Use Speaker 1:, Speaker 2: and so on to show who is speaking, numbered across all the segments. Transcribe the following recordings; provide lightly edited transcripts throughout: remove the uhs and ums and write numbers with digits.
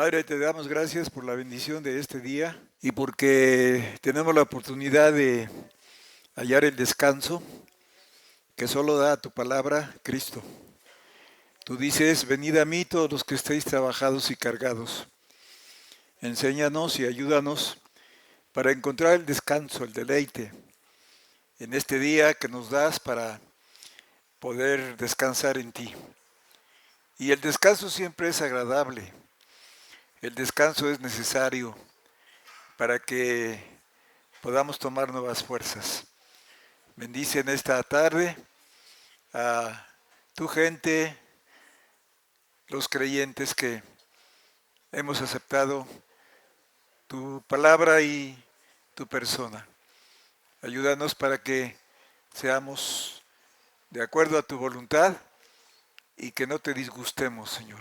Speaker 1: Padre, te damos gracias por la bendición de este día y porque tenemos la oportunidad de hallar el descanso que solo da tu palabra, Cristo. Tú dices, venid a mí todos los que estéis trabajados y cargados. Enséñanos y ayúdanos para encontrar el descanso, el deleite en este día que nos das para poder descansar en ti. Y el descanso siempre es agradable. El descanso es necesario para que podamos tomar nuevas fuerzas. Bendice en esta tarde a tu gente, los creyentes que hemos aceptado tu palabra y tu persona. Ayúdanos para que seamos de acuerdo a tu voluntad y que no te disgustemos, Señor.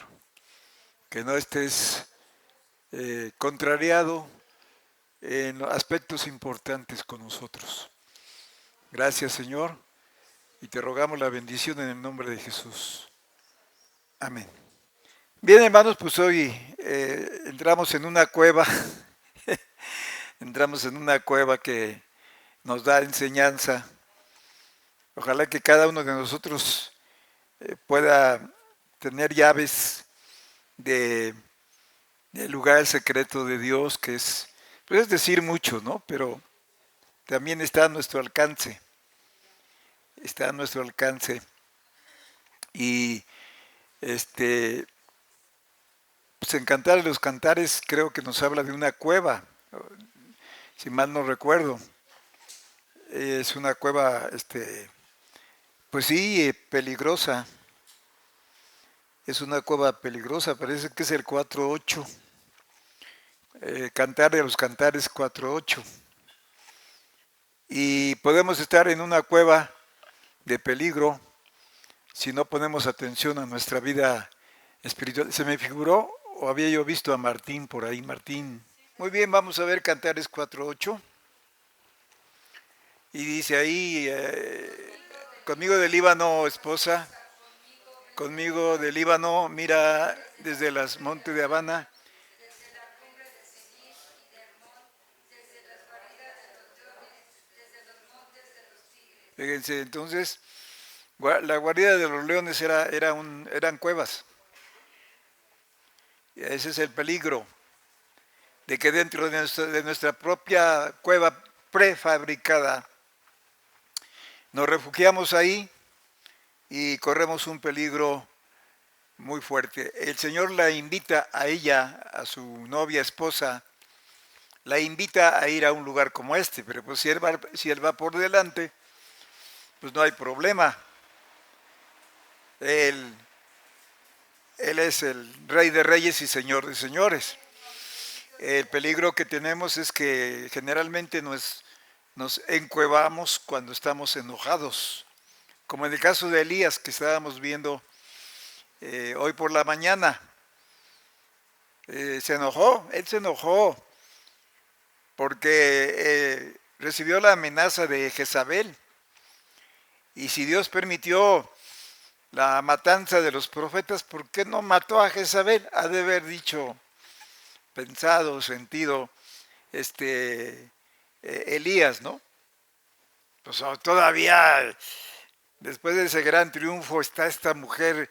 Speaker 1: Que no estés contrariado en aspectos importantes con nosotros. Gracias, Señor, y te rogamos la bendición en el nombre de Jesús. Amén. Bien, hermanos, pues hoy entramos en una cueva, entramos en una cueva que nos da enseñanza. Ojalá que cada uno de nosotros pueda tener llaves de, del lugar secreto de Dios, que es, pues es decir mucho, ¿no? Pero también está a nuestro alcance, está a nuestro alcance. Y pues en Cantar de los Cantares creo que nos habla de una cueva, si mal no recuerdo. Es una cueva, pues sí, peligrosa. Es una cueva peligrosa, parece que es el 4.8. Cantar de los Cantares 4.8. Y podemos estar en una cueva de peligro si no ponemos atención a nuestra vida espiritual. ¿Se me figuró o había yo visto a Martín por ahí? Martín. Muy bien, vamos a ver Cantares 4.8. Y dice ahí, conmigo del Líbano, esposa, conmigo del Líbano, mira desde las montes de Habana. Fíjense, entonces, la guarida de los leones eran cuevas. Y ese es el peligro, de que dentro de nuestra propia cueva prefabricada nos refugiamos ahí y corremos un peligro muy fuerte. El Señor la invita a ella, a su novia, esposa, la invita a ir a un lugar como este, pero pues si él va por delante, pues no hay problema. Él, él es el Rey de Reyes y Señor de Señores. El peligro que tenemos es que generalmente nos encuevamos cuando estamos enojados, como en el caso de Elías que estábamos viendo hoy por la mañana. Él se enojó porque recibió la amenaza de Jezabel. Y si Dios permitió la matanza de los profetas, ¿por qué no mató a Jezabel? Ha de haber dicho, pensado, sentido, Elías, ¿no? Pues todavía, después de ese gran triunfo, está esta mujer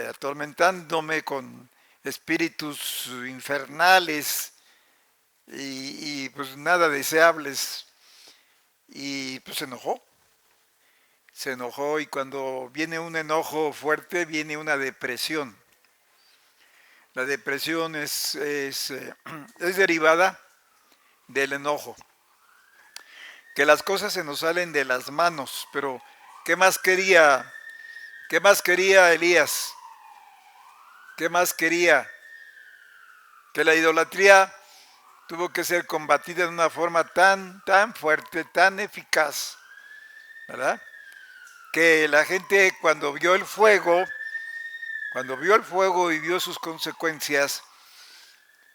Speaker 1: atormentándome con espíritus infernales y pues nada deseables. Y pues se enojó y cuando viene un enojo fuerte viene una depresión. La depresión es derivada del enojo. Que las cosas se nos salen de las manos, pero ¿qué más quería? ¿Qué más quería Elías? ¿Qué más quería? Que la idolatría tuvo que ser combatida de una forma tan fuerte, tan eficaz, ¿verdad? Que la gente cuando vio el fuego y vio sus consecuencias,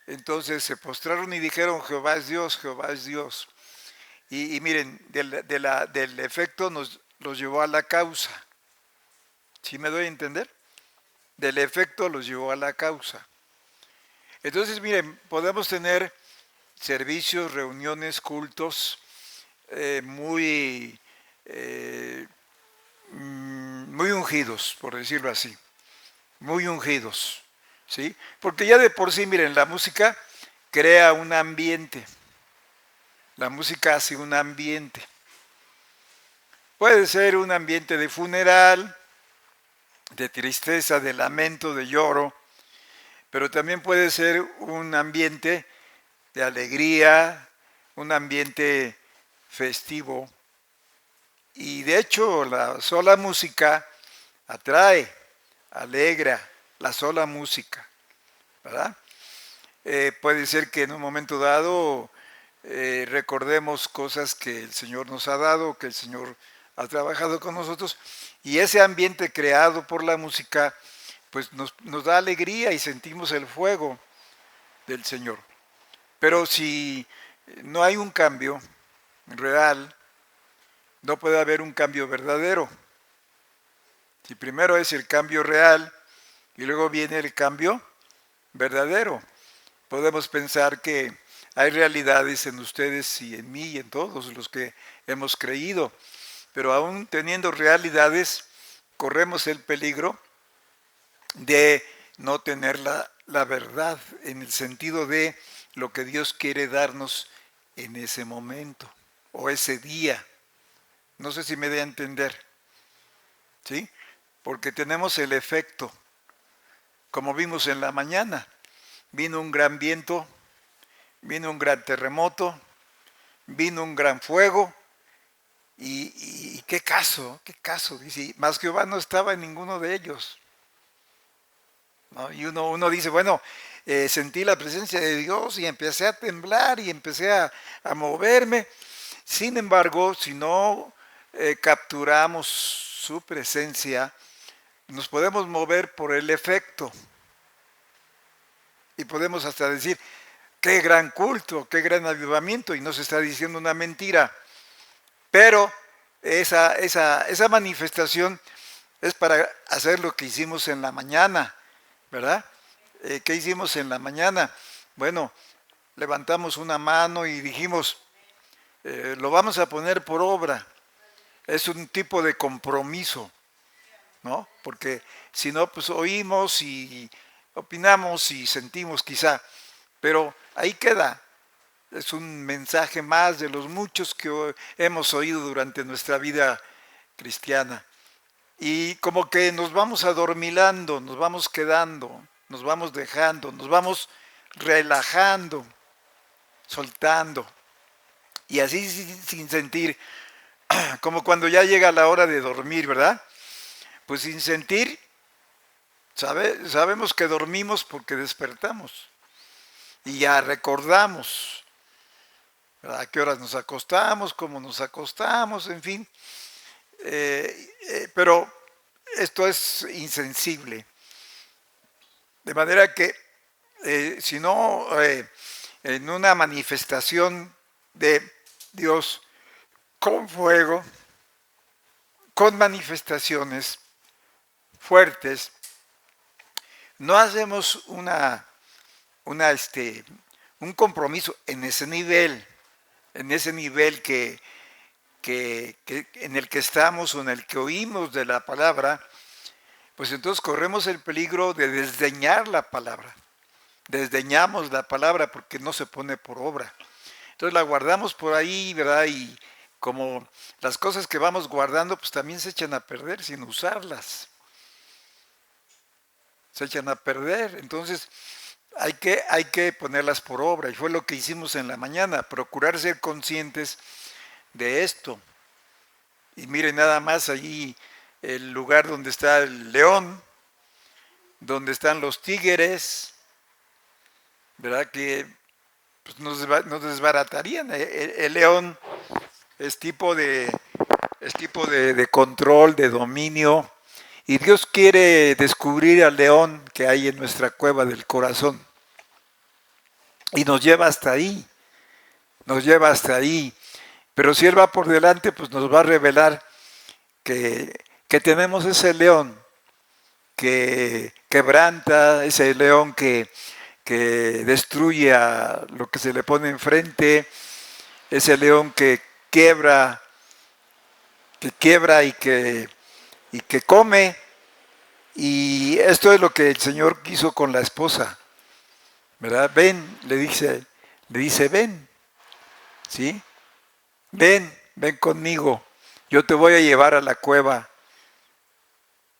Speaker 1: entonces se postraron y dijeron, Jehová es Dios, Jehová es Dios. Y miren, del efecto los llevó a la causa. ¿Sí me doy a entender? Del efecto los llevó a la causa. Entonces, miren, podemos tener servicios, reuniones, cultos muy, muy ungidos, por decirlo así, muy ungidos, ¿sí? Porque ya de por sí, miren, la música crea un ambiente, la música hace un ambiente. Puede ser un ambiente de funeral, de tristeza, de lamento, de lloro, pero también puede ser un ambiente de alegría, un ambiente festivo. Y de hecho, la sola música atrae, alegra, la sola música, ¿verdad? Puede ser que en un momento dado recordemos cosas que el Señor nos ha dado, que el Señor ha trabajado con nosotros, y ese ambiente creado por la música, pues nos da alegría y sentimos el fuego del Señor. Pero si no hay un cambio real, no puede haber un cambio verdadero. Si primero es el cambio real y luego viene el cambio verdadero, podemos pensar que hay realidades en ustedes y en mí y en todos los que hemos creído, pero aún teniendo realidades, corremos el peligro de no tener la verdad en el sentido de lo que Dios quiere darnos en ese momento o ese día. No sé si me dé a entender, ¿sí? Porque tenemos el efecto, como vimos en la mañana, vino un gran viento, vino un gran terremoto, vino un gran fuego, y qué caso, dice, mas Jehová no estaba en ninguno de ellos, ¿no? Y uno dice, bueno, sentí la presencia de Dios y empecé a temblar y empecé a moverme. Sin embargo, si no capturamos su presencia, nos podemos mover por el efecto y podemos hasta decir, qué gran culto, qué gran avivamiento, y no se está diciendo una mentira. Pero esa manifestación es para hacer lo que hicimos en la mañana, ¿verdad? ¿Qué hicimos en la mañana? Bueno, levantamos una mano y dijimos, lo vamos a poner por obra. Es un tipo de compromiso, ¿no? Porque si no, pues oímos y opinamos y sentimos quizá, pero ahí queda. Es un mensaje más de los muchos que hemos oído durante nuestra vida cristiana. Y como que nos vamos adormilando, nos vamos quedando, nos vamos dejando, nos vamos relajando, soltando. Y así sin sentir, como cuando ya llega la hora de dormir, ¿verdad? Pues sin sentir, sabemos que dormimos porque despertamos. Y ya recordamos a qué horas nos acostamos, cómo nos acostamos, en fin. Pero esto es insensible. De manera que si no, en una manifestación de Dios con fuego, con manifestaciones fuertes, no hacemos un compromiso en ese nivel que en el que estamos o en el que oímos de la palabra, pues entonces corremos el peligro de desdeñar la palabra. Desdeñamos la palabra porque no se pone por obra. Entonces la guardamos por ahí, ¿verdad? Y como las cosas que vamos guardando, pues también se echan a perder sin usarlas. Se echan a perder. Entonces hay que ponerlas por obra. Y fue lo que hicimos en la mañana, procurar ser conscientes de esto. Y miren nada más allí el lugar donde está el león, donde están los tigres, ¿verdad? Que pues, nos desbaratarían. El león es tipo de control, de dominio, y Dios quiere descubrir al león que hay en nuestra cueva del corazón. Y nos lleva hasta ahí, Pero si Él va por delante, pues nos va a revelar que tenemos ese león que quebranta, ese león que que destruye a lo que se le pone enfrente, ese león que quiebra y que come. Y esto es lo que el Señor quiso con la esposa, ¿verdad? Ven, le dice, ven, ¿sí? Ven conmigo, yo te voy a llevar a la cueva.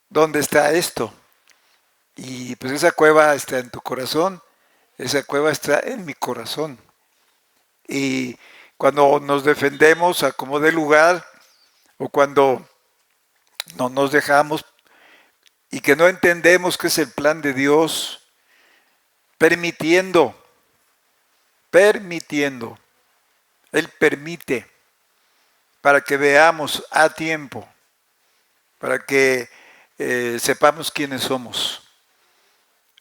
Speaker 1: ¿Dónde está esto? Y pues esa cueva está en tu corazón, esa cueva está en mi corazón. Y cuando nos defendemos a como dé lugar, o cuando no nos dejamos y que no entendemos que es el plan de Dios, permitiendo, permitiendo, Él permite para que veamos a tiempo, para que sepamos quiénes somos.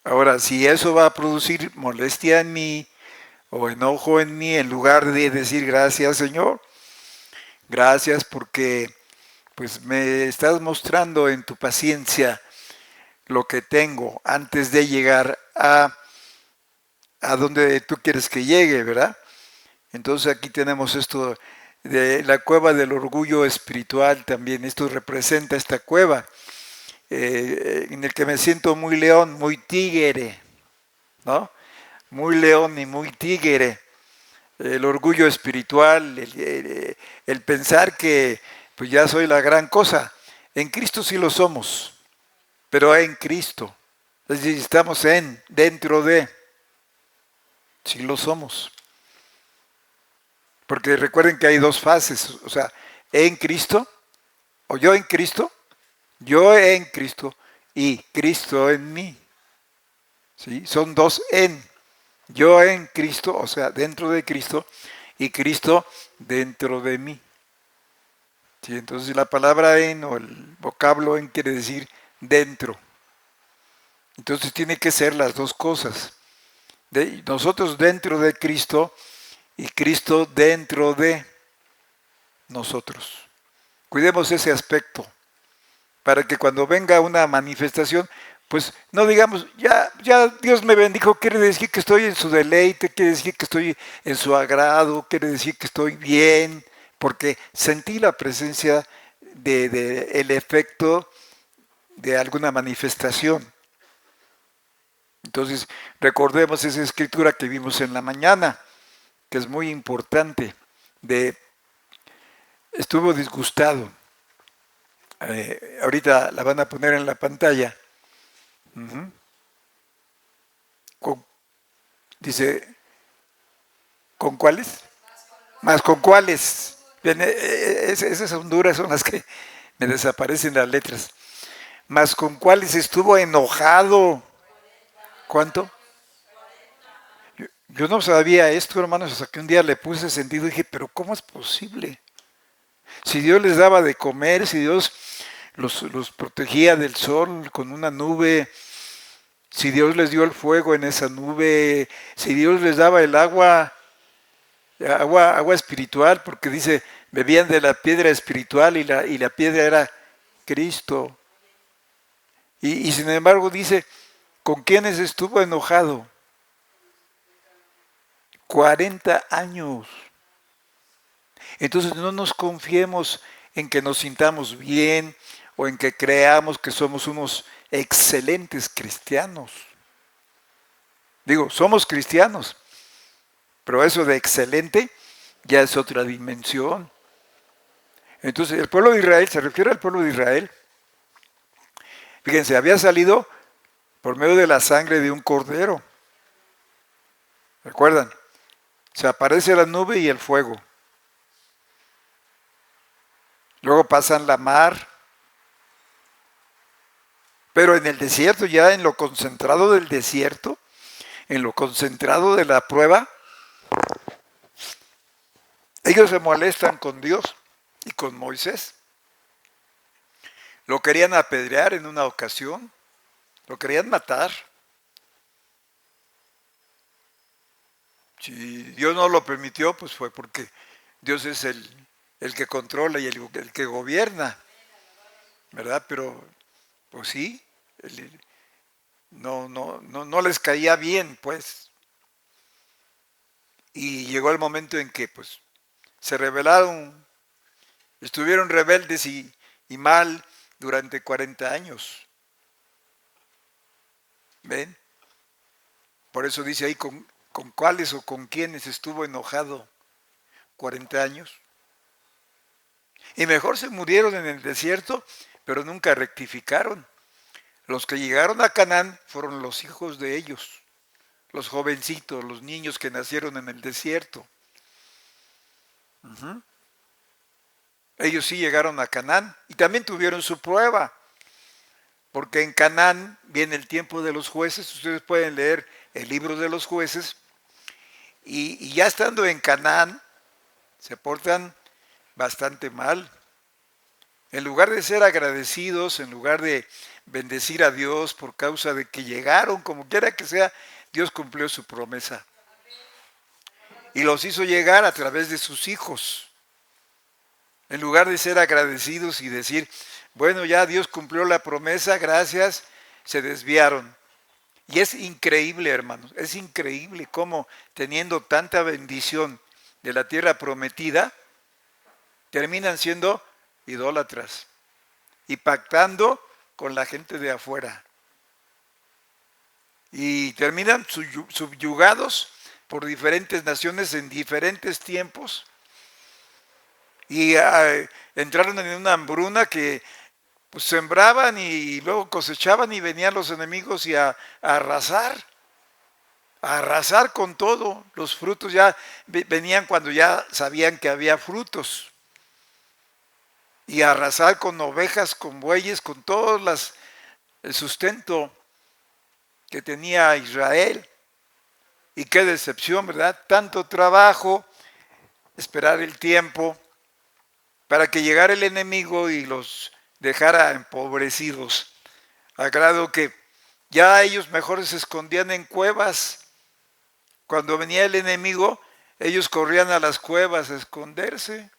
Speaker 1: Ahora, si eso va a producir molestia en mí o enojo en mí, en lugar de decir gracias, Señor, gracias porque pues me estás mostrando en tu paciencia lo que tengo antes de llegar a donde tú quieres que llegue, ¿verdad? Entonces aquí tenemos esto de la cueva del orgullo espiritual también. Esto representa esta cueva en el que me siento muy león, muy tigre, ¿no? Muy león y muy tigre. El orgullo espiritual, el pensar que pues ya soy la gran cosa. En Cristo sí lo somos, pero en Cristo. Es decir, estamos dentro de, sí lo somos. Porque recuerden que hay dos fases, o sea, en Cristo, o yo en Cristo y Cristo en mí. ¿Sí? Son dos en. Yo en Cristo, o sea, dentro de Cristo, y Cristo dentro de mí. ¿Sí? Entonces la palabra en o el vocablo en quiere decir dentro. Entonces tiene que ser las dos cosas. Nosotros dentro de Cristo y Cristo dentro de nosotros. Cuidemos ese aspecto para que cuando venga una manifestación, pues no digamos, ya Dios me bendijo, quiere decir que estoy en su deleite, quiere decir que estoy en su agrado, quiere decir que estoy bien, porque sentí la presencia de el efecto de alguna manifestación. Entonces, recordemos esa escritura que vimos en la mañana, que es muy importante, de estuvo disgustado. Ahorita la van a poner en la pantalla. Uh-huh. Con, dice, ¿con cuáles? Más con cuáles. Bien, esas honduras son las que me desaparecen las letras. Más con cuáles estuvo enojado. ¿Cuánto? Yo no sabía esto, hermanos, hasta que un día le puse sentido y dije, pero ¿cómo es posible? Si Dios les daba de comer, si Dios los protegía del sol con una nube, si Dios les dio el fuego en esa nube, si Dios les daba el agua espiritual, porque dice, bebían de la piedra espiritual y la piedra era Cristo. Y sin embargo dice, ¿con quiénes estuvo enojado? 40 años. Entonces no nos confiemos en que nos sintamos bien o en que creamos que somos unos excelentes cristianos. Digo, somos cristianos, pero eso de excelente ya es otra dimensión. Entonces el pueblo de Israel, se refiere al pueblo de Israel, fíjense, había salido por medio de la sangre de un cordero. ¿Recuerdan? Se aparece la nube y el fuego. Luego pasan la mar. Pero en el desierto, ya en lo concentrado del desierto, en lo concentrado de la prueba, ellos se molestan con Dios y con Moisés. Lo querían apedrear en una ocasión, lo querían matar. Si Dios no lo permitió, pues fue porque Dios es el que controla y el que gobierna, ¿verdad? Pero, pues sí, no les caía bien, pues. Y llegó el momento en que pues se rebelaron, estuvieron rebeldes y mal durante 40 años. ¿Ven? Por eso dice ahí con cuáles o con quiénes estuvo enojado 40 años. Y mejor se murieron en el desierto, pero nunca rectificaron. Los que llegaron a Canaán fueron los hijos de ellos, los jovencitos, los niños que nacieron en el desierto. Uh-huh. Ellos sí llegaron a Canaán y también tuvieron su prueba, porque en Canaán viene el tiempo de los jueces. Ustedes pueden leer el libro de los jueces y ya estando en Canaán se portan bastante mal. En lugar de ser agradecidos, en lugar de bendecir a Dios por causa de que llegaron, como quiera que sea, Dios cumplió su promesa. Y los hizo llegar a través de sus hijos. En lugar de ser agradecidos y decir, bueno, ya Dios cumplió la promesa, gracias, se desviaron. Y es increíble, hermanos, es increíble cómo teniendo tanta bendición de la tierra prometida, terminan siendo idólatras y pactando con la gente de afuera. Y terminan subyugados por diferentes naciones en diferentes tiempos. Y entraron en una hambruna que pues, sembraban y luego cosechaban y venían los enemigos y a arrasar con todo. Los frutos ya venían cuando ya sabían que había frutos. Y a arrasar con ovejas, con bueyes, con todo el sustento que tenía Israel. Y qué decepción, ¿verdad? Tanto trabajo, esperar el tiempo para que llegara el enemigo y los dejara empobrecidos, a grado que ya ellos mejor se escondían en cuevas. Cuando venía el enemigo, ellos corrían a las cuevas a esconderse.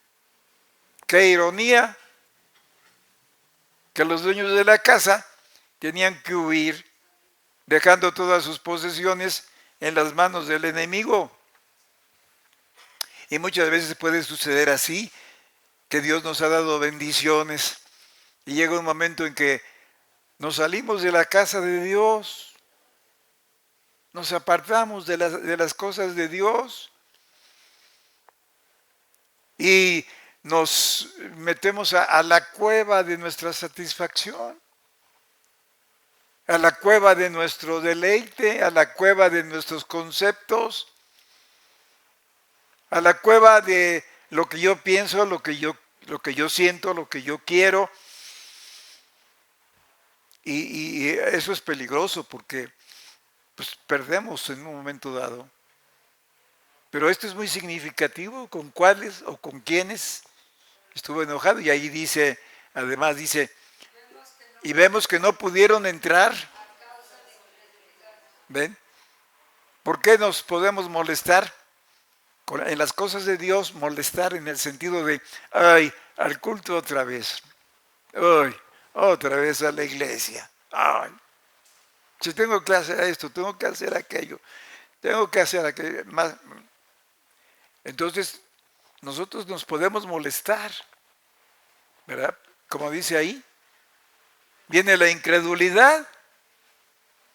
Speaker 1: ¡Qué ironía! Que los dueños de la casa tenían que huir, dejando todas sus posesiones en las manos del enemigo. Y muchas veces puede suceder así, que Dios nos ha dado bendiciones y llega un momento en que nos salimos de la casa de Dios, nos apartamos de las cosas de Dios y nos metemos a la cueva de nuestra satisfacción, a la cueva de nuestro deleite, a la cueva de nuestros conceptos, a la cueva de lo que yo pienso, lo que yo siento, lo que yo quiero. Y eso es peligroso porque pues, perdemos en un momento dado. Pero esto es muy significativo, con cuáles o con quiénes estuvo enojado. Y ahí dice, además dice, y vemos que no pudieron entrar. ¿Ven? ¿Por qué nos podemos molestar? En las cosas de Dios, molestar en el sentido de, ay, al culto otra vez. Ay, otra vez a la iglesia. Ay, si tengo que hacer esto, tengo que hacer aquello, tengo que hacer aquello. Más. Entonces, nosotros nos podemos molestar, ¿verdad? Como dice ahí, viene la incredulidad,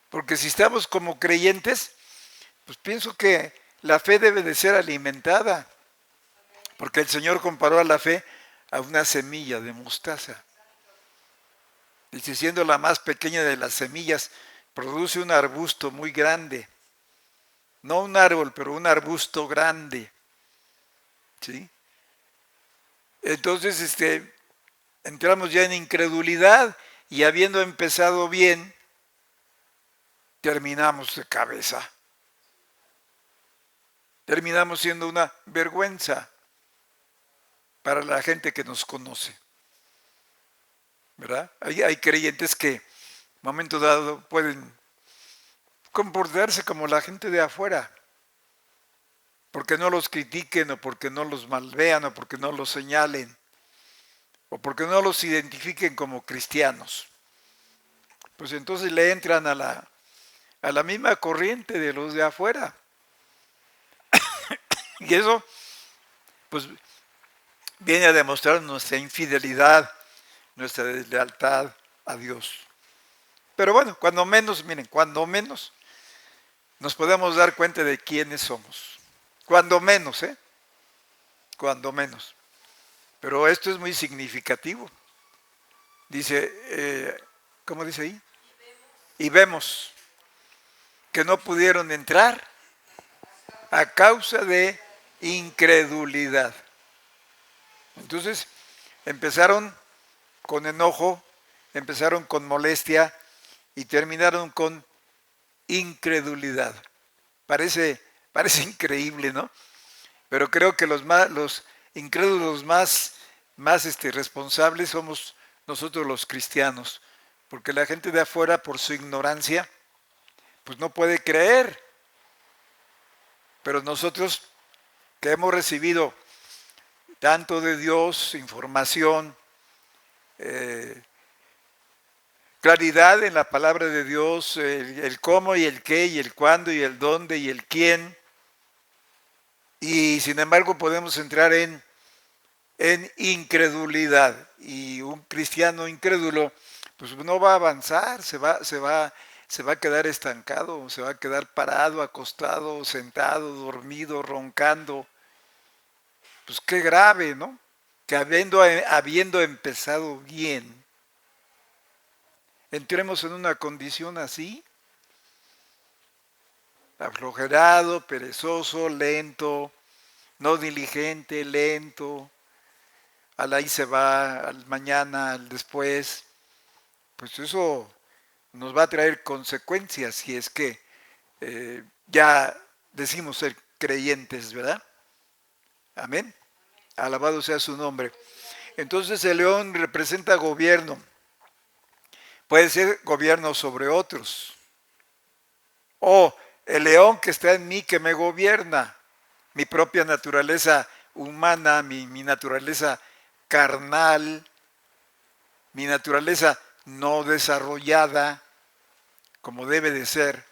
Speaker 1: porque si estamos como creyentes, pues pienso que la fe debe de ser alimentada, porque el Señor comparó a la fe a una semilla de mostaza. Dice, siendo la más pequeña de las semillas, produce un arbusto muy grande. No un árbol, pero un arbusto grande. ¿Sí? Entonces, entramos ya en incredulidad y habiendo empezado bien, terminamos de cabeza. Terminamos siendo una vergüenza para la gente que nos conoce. ¿Verdad? Hay creyentes que en un momento dado pueden comportarse como la gente de afuera, porque no los critiquen o porque no los malvean o porque no los señalen o porque no los identifiquen como cristianos. Pues entonces le entran a a la misma corriente de los de afuera. Y eso, pues, viene a demostrar nuestra infidelidad, nuestra deslealtad a Dios. Pero bueno, cuando menos, miren, cuando menos nos podemos dar cuenta de quiénes somos. Cuando menos, ¿eh? Cuando menos. Pero esto es muy significativo. Dice, ¿cómo dice ahí? Y vemos que no pudieron entrar a causa de incredulidad. Entonces, empezaron con enojo, empezaron con molestia y terminaron con incredulidad. Parece increíble, ¿no? Pero creo que los incrédulos más responsables somos nosotros los cristianos, porque la gente de afuera, por su ignorancia, pues no puede creer. Pero nosotros que hemos recibido tanto de Dios, información, claridad en la palabra de Dios, el cómo y el qué y el cuándo y el dónde y el quién, y sin embargo podemos entrar en incredulidad, y un cristiano incrédulo pues no va a avanzar, se va a quedar estancado, se va a quedar parado, acostado, sentado, dormido, roncando. Pues qué grave, ¿no? Que habiendo empezado bien, entremos en una condición así, aflojerado, perezoso, lento, no diligente, lento, al ahí se va, al mañana, al después. Pues eso nos va a traer consecuencias si es que ya decimos ser creyentes, ¿verdad? Amén. Alabado sea su nombre. Entonces el león representa gobierno. Puede ser gobierno sobre otros. O el león que está en mí que me gobierna. Mi propia naturaleza humana, mi naturaleza carnal, mi naturaleza no desarrollada como debe de ser.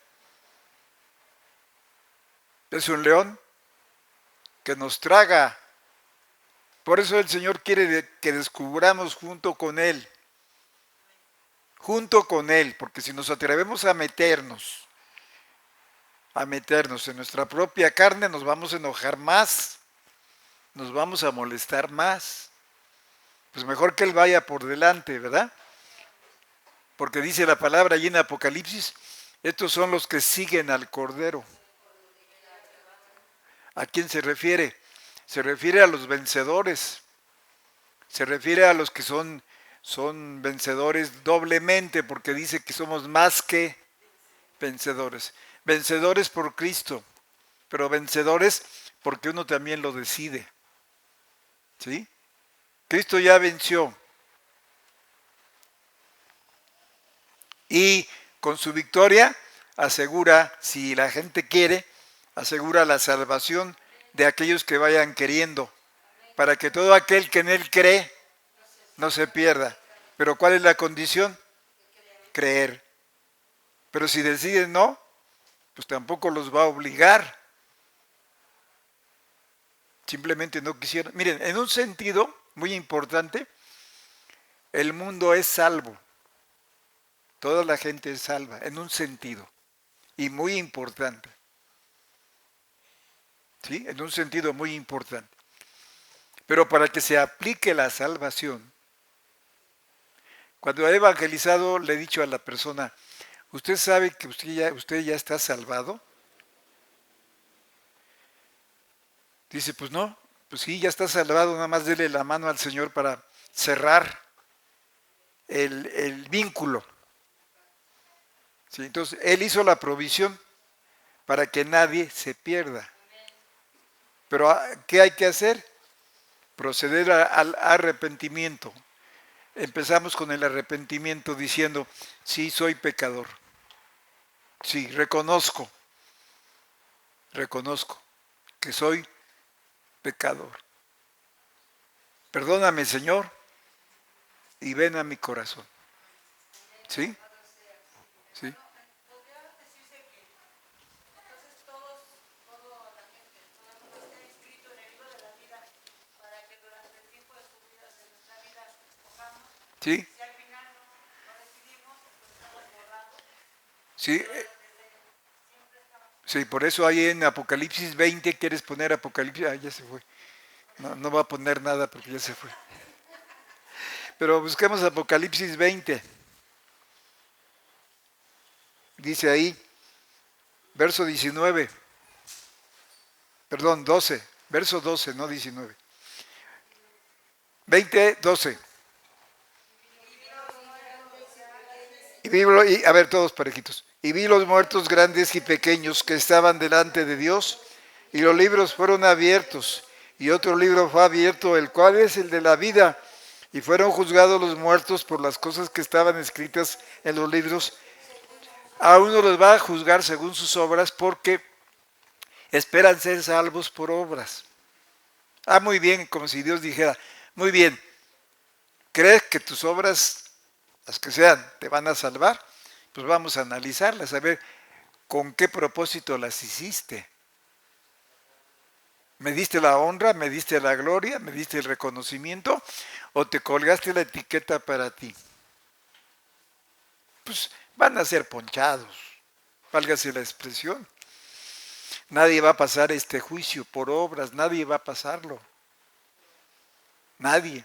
Speaker 1: Es un león que nos traga. Por eso el Señor quiere que descubramos junto con Él, porque si nos atrevemos a meternos en nuestra propia carne, nos vamos a enojar más, nos vamos a molestar más. Pues mejor que Él vaya por delante, ¿verdad? Porque dice la palabra allí en Apocalipsis, estos son los que siguen al Cordero. ¿A quién se refiere? Se refiere a los vencedores. Se refiere a los que son vencedores doblemente, porque dice que somos más que vencedores. Vencedores por Cristo, pero vencedores porque uno también lo decide. ¿Sí? Cristo ya venció. Y con su victoria asegura, si la gente quiere, asegura la salvación de aquellos que vayan queriendo, para que todo aquel que en Él cree no se pierda. Pero ¿cuál es la condición? Creer. Pero si deciden no, pues tampoco los va a obligar. Simplemente no quisieron. Miren, en un sentido muy importante, el mundo es salvo. Toda la gente es salva, en un sentido. Y muy importante. ¿Sí? En un sentido muy importante. Pero para que se aplique la salvación, cuando he evangelizado le he dicho a la persona, ¿usted sabe que usted ya está salvado? Dice, pues no, pues sí, ya está salvado, nada más dele la mano al Señor para cerrar el vínculo. ¿Sí? Entonces, Él hizo la provisión para que nadie se pierda. Pero, ¿qué hay que hacer? Proceder al arrepentimiento. Empezamos con el arrepentimiento diciendo, sí, soy pecador. Sí, reconozco que soy pecador. Perdóname, Señor, y ven a mi corazón. ¿Sí? ¿Sí? ¿Sí? Sí, sí, por eso ahí en Apocalipsis 20 quieres poner Apocalipsis, ya se fue. No, no va a poner nada porque ya se fue. Pero busquemos Apocalipsis 20. Dice ahí, verso 19, perdón, 12, verso 12, no 19. 20, 12. A ver, todos parejitos. Y vi los muertos grandes y pequeños que estaban delante de Dios, y los libros fueron abiertos, y otro libro fue abierto, el cual es el de la vida, y fueron juzgados los muertos por las cosas que estaban escritas en los libros. A uno los va a juzgar según sus obras, porque esperan ser salvos por obras. Muy bien, como si Dios dijera, muy bien, ¿crees que tus obras, las que sean, te van a salvar? Pues vamos a analizarlas, a ver con qué propósito las hiciste. ¿Me diste la honra, me diste la gloria, me diste el reconocimiento o te colgaste la etiqueta para ti? Pues van a ser ponchados, válgase la expresión. Nadie va a pasar este juicio por obras, nadie va a pasarlo. Nadie.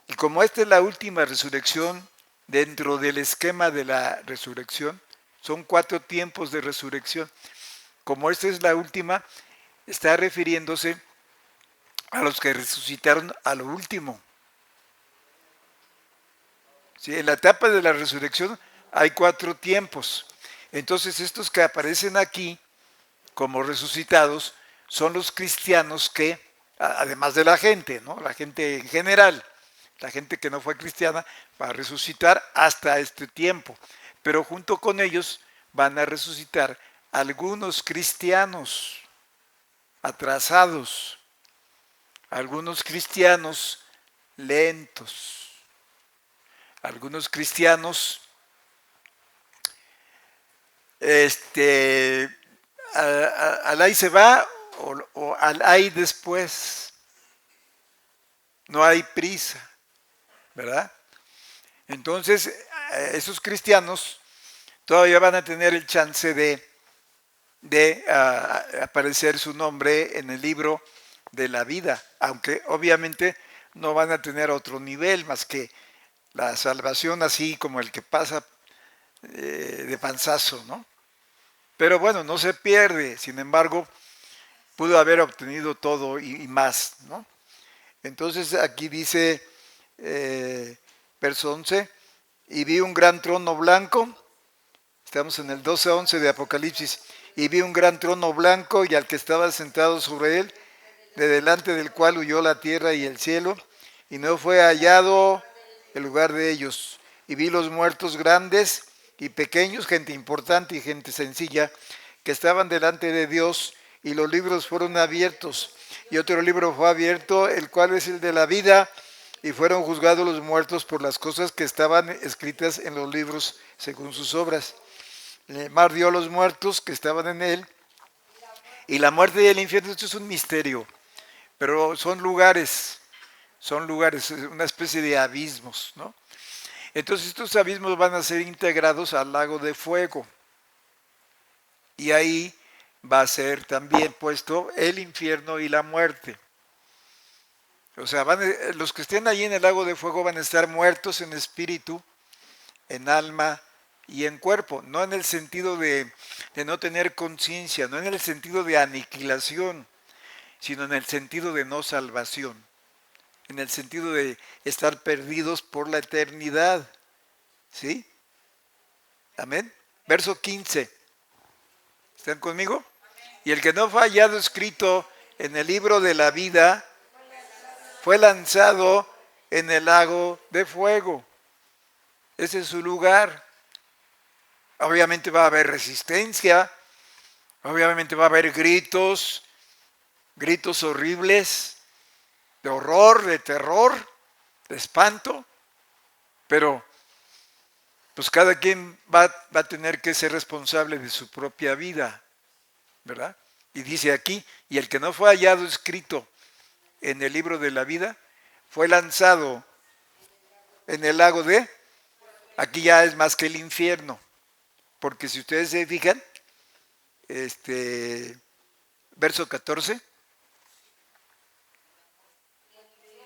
Speaker 1: Y como esta es la última resurrección, dentro del esquema de la resurrección, son 4 tiempos de resurrección. Como esta es la última, está refiriéndose a los que resucitaron a lo último. ¿Sí? En la etapa de la resurrección hay 4 tiempos. Entonces estos que aparecen aquí como resucitados son los cristianos que, además de la gente, ¿no? La gente en general, la gente que no fue cristiana va a resucitar hasta este tiempo. Pero junto con ellos van a resucitar algunos cristianos atrasados, algunos cristianos lentos, algunos cristianos al ahí se va o al ahí después. No hay prisa, ¿verdad? Entonces, esos cristianos todavía van a tener el chance de aparecer su nombre en el libro de la vida, aunque obviamente no van a tener otro nivel más que la salvación así como el que pasa de panzazo, ¿no? Pero bueno, no se pierde, sin embargo, pudo haber obtenido todo y más, ¿no? Entonces aquí dice, verso 11, y vi un gran trono blanco, estamos en el 12:11 de Apocalipsis, y vi un gran trono blanco y al que estaba sentado sobre él, de delante del cual huyó la tierra y el cielo, y no fue hallado el lugar de ellos. Y vi los muertos grandes y pequeños, gente importante y gente sencilla, que estaban delante de Dios, y los libros fueron abiertos. Y otro libro fue abierto, el cual es el de la vida, y fueron juzgados los muertos por las cosas que estaban escritas en los libros según sus obras. El mar dio a los muertos que estaban en él, y la muerte y el infierno, esto es un misterio, pero son lugares, una especie de abismos, ¿no? Entonces estos abismos van a ser integrados al lago de fuego, y ahí va a ser también puesto el infierno y la muerte. O sea, los que estén ahí en el lago de fuego van a estar muertos en espíritu, en alma y en cuerpo, no en el sentido de no tener conciencia, no en el sentido de aniquilación, sino en el sentido de no salvación, en el sentido de estar perdidos por la eternidad. ¿Sí? Amén. Verso 15. ¿Están conmigo? Y el que no fue hallado escrito en el libro de la vida fue lanzado en el lago de fuego. Ese es su lugar. Obviamente va a haber resistencia, obviamente va a haber gritos horribles, de horror, de terror, de espanto, pero pues cada quien va a tener que ser responsable de su propia vida, ¿verdad? Y dice aquí, y el que no fue hallado escrito en el libro de la vida, fue lanzado En el lago de, aquí ya es más que el infierno, porque si ustedes se fijan, verso 14,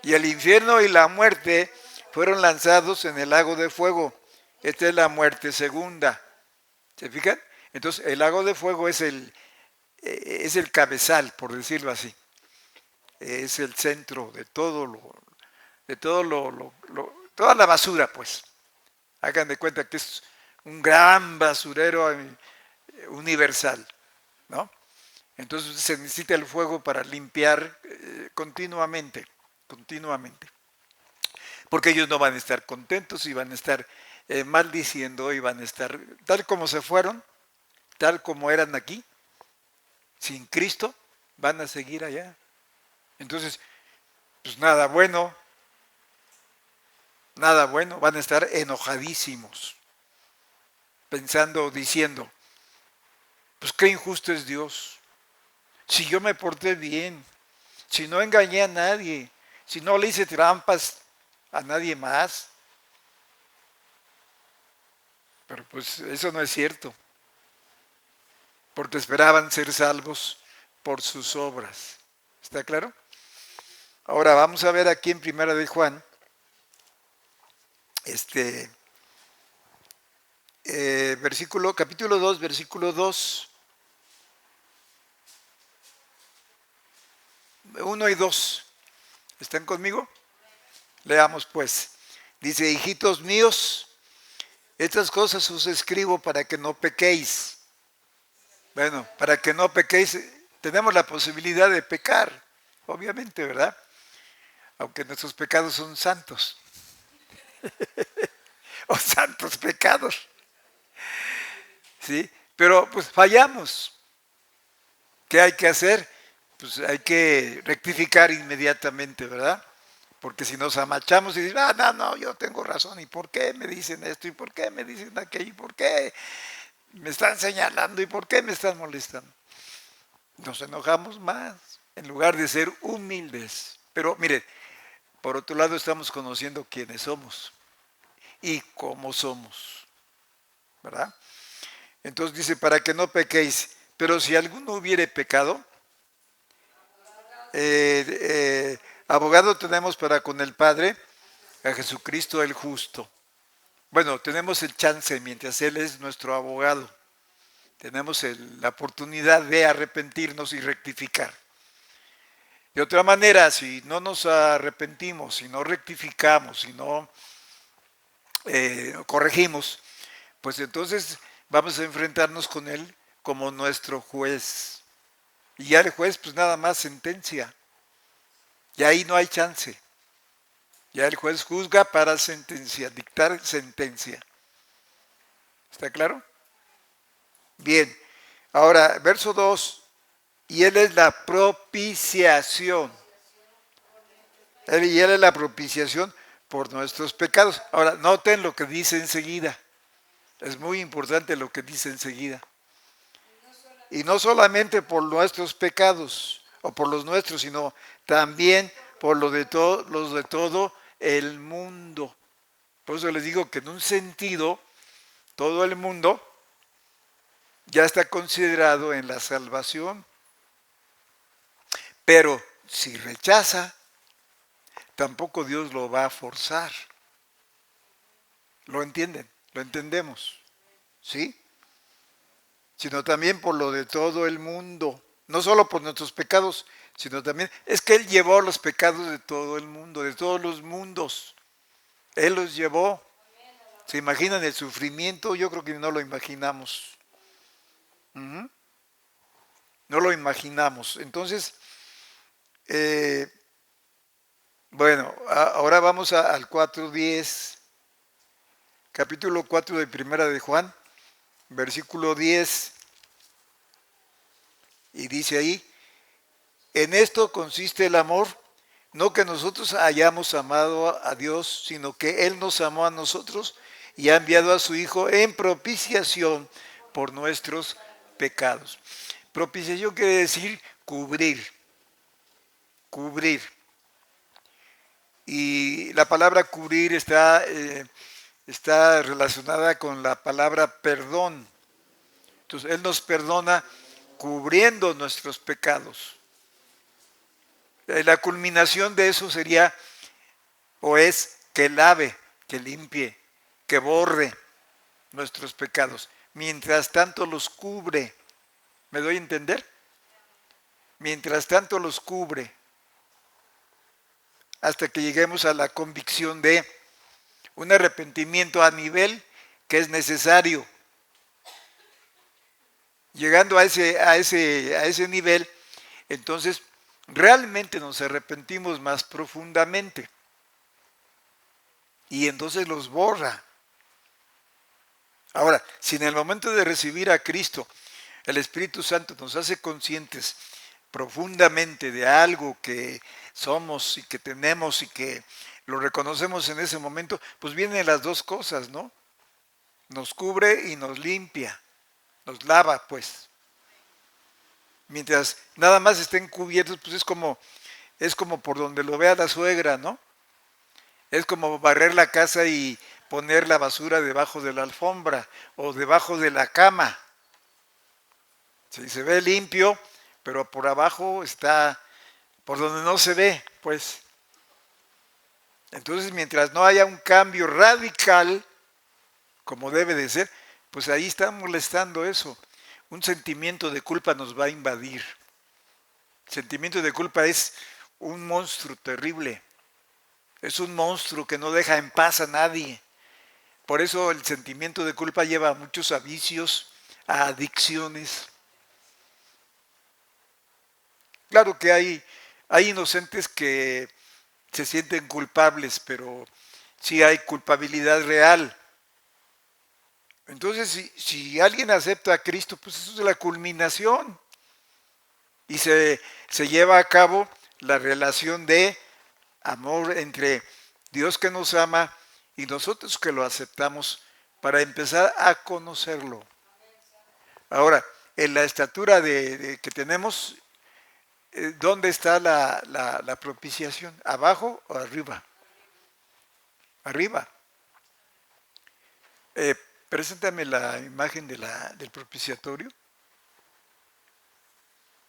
Speaker 1: y el infierno y la muerte fueron lanzados en el lago de fuego. Esta es la muerte segunda. ¿Se fijan? Entonces, el lago de fuego es el cabezal, por decirlo así. Es el centro de todo toda la basura, pues. Hagan de cuenta que es un gran basurero universal, ¿no? Entonces se necesita el fuego para limpiar continuamente, continuamente. Porque ellos no van a estar contentos y van a estar maldiciendo y van a estar tal como se fueron, tal como eran aquí, sin Cristo, van a seguir allá. Entonces, pues nada bueno, van a estar enojadísimos, pensando, diciendo, pues qué injusto es Dios. Si yo me porté bien, si no engañé a nadie, si no le hice trampas a nadie más. Pero pues eso no es cierto, porque esperaban ser salvos por sus obras. ¿Está claro? Ahora vamos a ver aquí en Primera de Juan, capítulo 2, versículo 2, 1 y 2. ¿Están conmigo? Leamos pues. Dice, hijitos míos, estas cosas os escribo para que no pequéis. Bueno, para que no pequéis, tenemos la posibilidad de pecar, obviamente, ¿verdad? Aunque nuestros pecados son santos. O santos pecados. ¿Sí? Pero pues fallamos. ¿Qué hay que hacer? Pues hay que rectificar inmediatamente, ¿verdad? Porque si nos amachamos y decimos, no, yo tengo razón, ¿y por qué me dicen esto? ¿Y por qué me dicen aquello? ¿Y por qué me están señalando? ¿Y por qué me están molestando? Nos enojamos más, en lugar de ser humildes. Pero mire, por otro lado estamos conociendo quiénes somos y cómo somos, ¿verdad? Entonces dice, para que no pequéis, pero si alguno hubiere pecado, abogado tenemos para con el Padre, a Jesucristo el justo. Bueno, tenemos el chance mientras Él es nuestro abogado. Tenemos la oportunidad de arrepentirnos y rectificar. De otra manera, si no nos arrepentimos, si no rectificamos, si no corregimos, pues entonces vamos a enfrentarnos con Él como nuestro juez. Y ya el juez pues nada más sentencia. Y ahí no hay chance. Ya el juez juzga para sentencia, dictar sentencia. ¿Está claro? Bien. Ahora, verso 2. Y Él es la propiciación. Y Él es la propiciación por nuestros pecados. Ahora, noten lo que dice enseguida. Es muy importante lo que dice enseguida. Y no solamente por nuestros pecados, o por los nuestros, sino también por los de todo el mundo. Por eso les digo que en un sentido, todo el mundo ya está considerado en la salvación. Pero si rechaza, tampoco Dios lo va a forzar. ¿Lo entienden? ¿Lo entendemos? ¿Sí? Sino también por lo de todo el mundo. No solo por nuestros pecados, sino también, es que Él llevó los pecados de todo el mundo, de todos los mundos. Él los llevó. ¿Se imaginan el sufrimiento? Yo creo que no lo imaginamos. No lo imaginamos. Entonces, bueno, ahora vamos al 4:10, capítulo 4 de Primera de Juan, versículo 10, y dice ahí, en esto consiste el amor, no que nosotros hayamos amado a Dios, sino que Él nos amó a nosotros y ha enviado a su Hijo en propiciación por nuestros pecados. Propiciación quiere decir cubrir, cubrir. Y la palabra cubrir está relacionada con la palabra perdón. Entonces, Él nos perdona cubriendo nuestros pecados. La culminación de eso sería o es que lave, que limpie, que borre nuestros pecados. Mientras tanto los cubre. ¿Me doy a entender? Mientras tanto los cubre. Hasta que lleguemos a la convicción de un arrepentimiento a nivel que es necesario. Llegando a ese nivel, entonces realmente nos arrepentimos más profundamente. Y entonces los borra. Ahora, si en el momento de recibir a Cristo, el Espíritu Santo nos hace conscientes profundamente de algo que somos y que tenemos y que lo reconocemos en ese momento, pues vienen las dos cosas, ¿no? Nos cubre y nos limpia, nos lava, pues. Mientras nada más estén cubiertos, pues es como por donde lo vea la suegra, ¿no? Es como barrer la casa y poner la basura debajo de la alfombra o debajo de la cama. Sí, se ve limpio, pero por abajo está por donde no se ve, pues. Entonces, mientras no haya un cambio radical, como debe de ser, pues ahí está molestando eso. Un sentimiento de culpa nos va a invadir. El sentimiento de culpa es un monstruo terrible. Es un monstruo que no deja en paz a nadie. Por eso el sentimiento de culpa lleva a muchos vicios, a adicciones. Claro que hay inocentes que se sienten culpables, pero sí hay culpabilidad real. Entonces, si alguien acepta a Cristo, pues eso es la culminación. Y se lleva a cabo la relación de amor entre Dios que nos ama y nosotros que lo aceptamos para empezar a conocerlo. Ahora, en la estatura que tenemos, ¿dónde está la propiciación? ¿Abajo o arriba? Arriba. Eh, Preséntame la imagen del propiciatorio.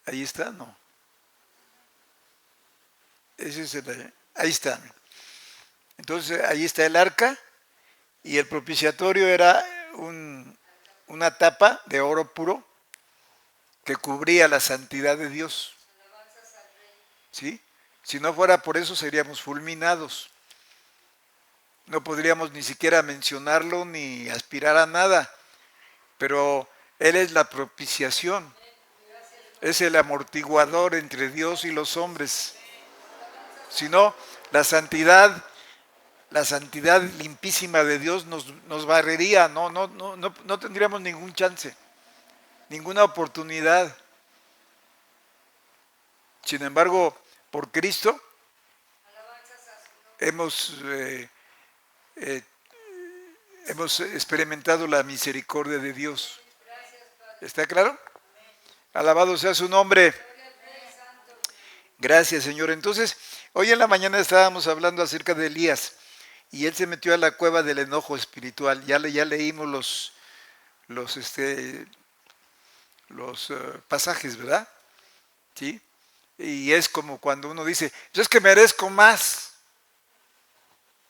Speaker 1: Ahí está, ¿no? Ahí está. Entonces, ahí está el arca y el propiciatorio era una tapa de oro puro que cubría la santidad de Dios. ¿Sí? Si no fuera por eso seríamos fulminados. No podríamos ni siquiera mencionarlo ni aspirar a nada. Pero Él es la propiciación. Es el amortiguador entre Dios y los hombres. Si no, la santidad limpísima de Dios nos barrería, no tendríamos ningún chance, ninguna oportunidad. Sin embargo, por Cristo hemos, eh, hemos experimentado la misericordia de Dios. ¿Está claro? Alabado sea su nombre. Gracias, Señor. Entonces, hoy en la mañana estábamos hablando acerca de Elías y él se metió a la cueva del enojo espiritual. Ya leímos los pasajes, ¿verdad? ¿Sí? Y es como cuando uno dice, yo es que merezco más,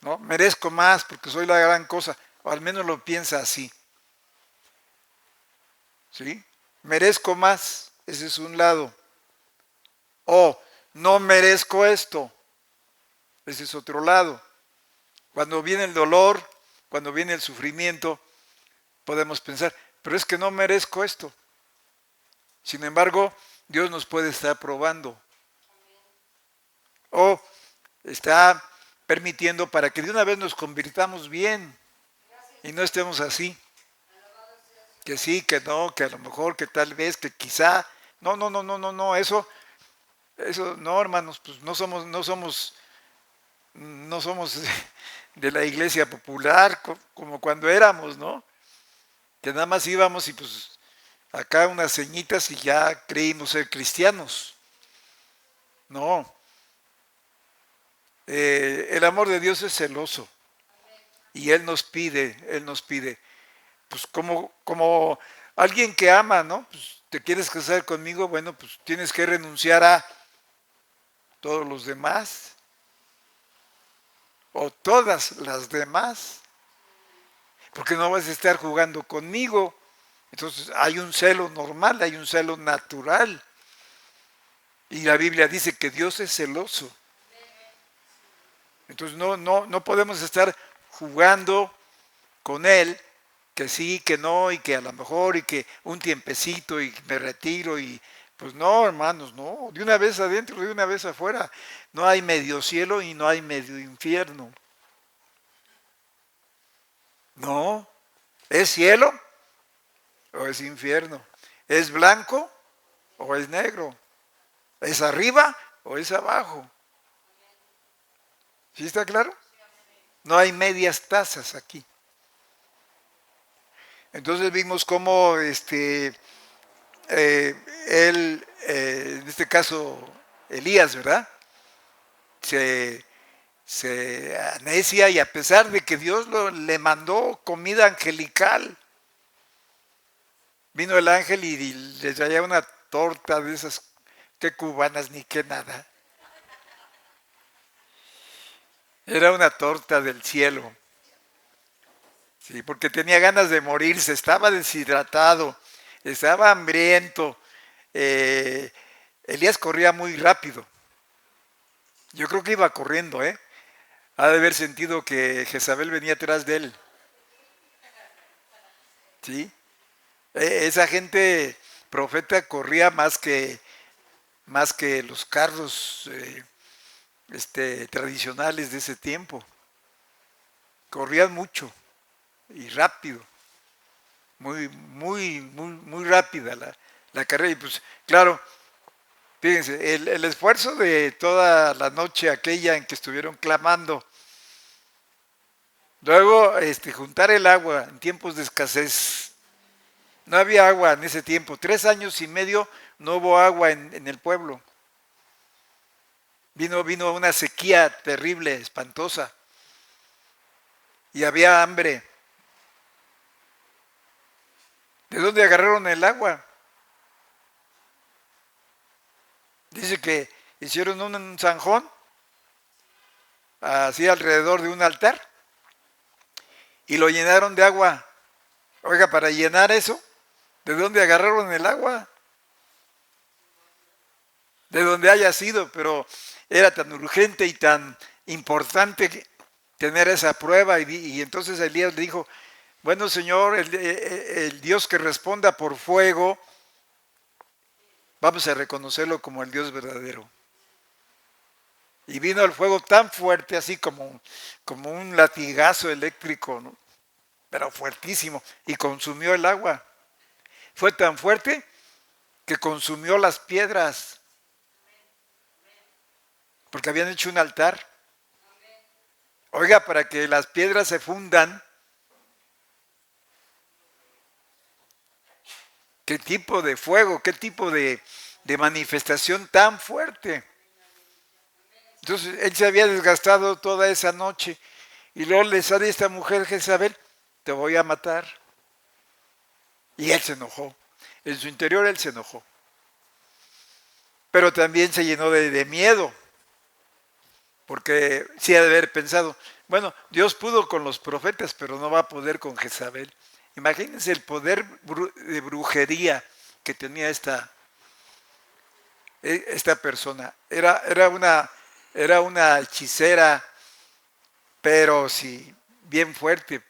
Speaker 1: ¿no? Merezco más porque soy la gran cosa, o al menos lo piensa así, ¿sí? Merezco más, ese es un lado. O no merezco esto, ese es otro lado. Cuando viene el dolor, cuando viene el sufrimiento, podemos pensar, pero es que no merezco esto. Sin embargo, Dios nos puede estar probando. O está permitiendo para que de una vez nos convirtamos bien y no estemos así. Que sí, que no, que a lo mejor, que tal vez, que quizá. No, eso no, hermanos, pues no somos de la iglesia popular como cuando éramos, ¿no? Que nada más íbamos y pues acá unas ceñitas y ya creímos ser cristianos. No, El amor de Dios es celoso y Él nos pide, pues como alguien que ama, ¿no? Pues te quieres casar conmigo, bueno, pues tienes que renunciar a todos los demás o todas las demás, porque no vas a estar jugando conmigo. Entonces hay un celo normal, hay un celo natural. Y la Biblia dice que Dios es celoso. Entonces no podemos estar jugando con Él, que sí, que no, y que a lo mejor, y que un tiempecito, y me retiro, y pues no, hermanos, no, de una vez adentro, de una vez afuera. No hay medio cielo y no hay medio infierno. No, ¿es cielo o es infierno? ¿Es blanco o es negro? ¿Es arriba o es abajo? ¿Sí está claro? No hay medias tazas aquí. Entonces vimos cómo él, en este caso Elías, ¿verdad? Se, se anecia y a pesar de que Dios le mandó comida angelical, vino el ángel y le traía una torta de esas que cubanas ni que nada. Era una torta del cielo. Sí, porque tenía ganas de morirse, estaba deshidratado, estaba hambriento. Eh, Elías corría muy rápido. Yo creo que iba corriendo, ¿eh? Ha de haber sentido que Jezabel venía atrás de él. ¿Sí? Esa gente profeta corría más que los carros tradicionales de ese tiempo. Corrían mucho y rápido. Muy rápida la carrera. Y pues, claro, fíjense, el esfuerzo de toda la noche aquella en que estuvieron clamando, luego juntar el agua en tiempos de escasez. No había agua en ese tiempo, 3 años y medio no hubo agua en el pueblo. Vino una sequía terrible, espantosa, y había hambre. ¿De dónde agarraron el agua? Dice que hicieron un zanjón así alrededor de un altar y lo llenaron de agua. Oiga, para llenar eso, ¿de dónde agarraron el agua? De donde haya sido, pero era tan urgente y tan importante tener esa prueba. Y entonces Elías le dijo, bueno Señor, el Dios que responda por fuego, vamos a reconocerlo como el Dios verdadero. Y vino el fuego tan fuerte, así como un latigazo eléctrico, ¿no? Pero fuertísimo, y consumió el agua. Fue tan fuerte que consumió las piedras, porque habían hecho un altar. Oiga, para que las piedras se fundan, qué tipo de fuego, qué tipo de manifestación tan fuerte. Entonces él se había desgastado toda esa noche y luego le sale esta mujer Jezabel, te voy a matar. Y él se enojó. En su interior él se enojó. Pero también se llenó de miedo, porque sí ha de haber pensado, bueno, Dios pudo con los profetas, pero no va a poder con Jezabel. Imagínense el poder de brujería que tenía esta persona. Era una hechicera, pero sí, bien fuerte.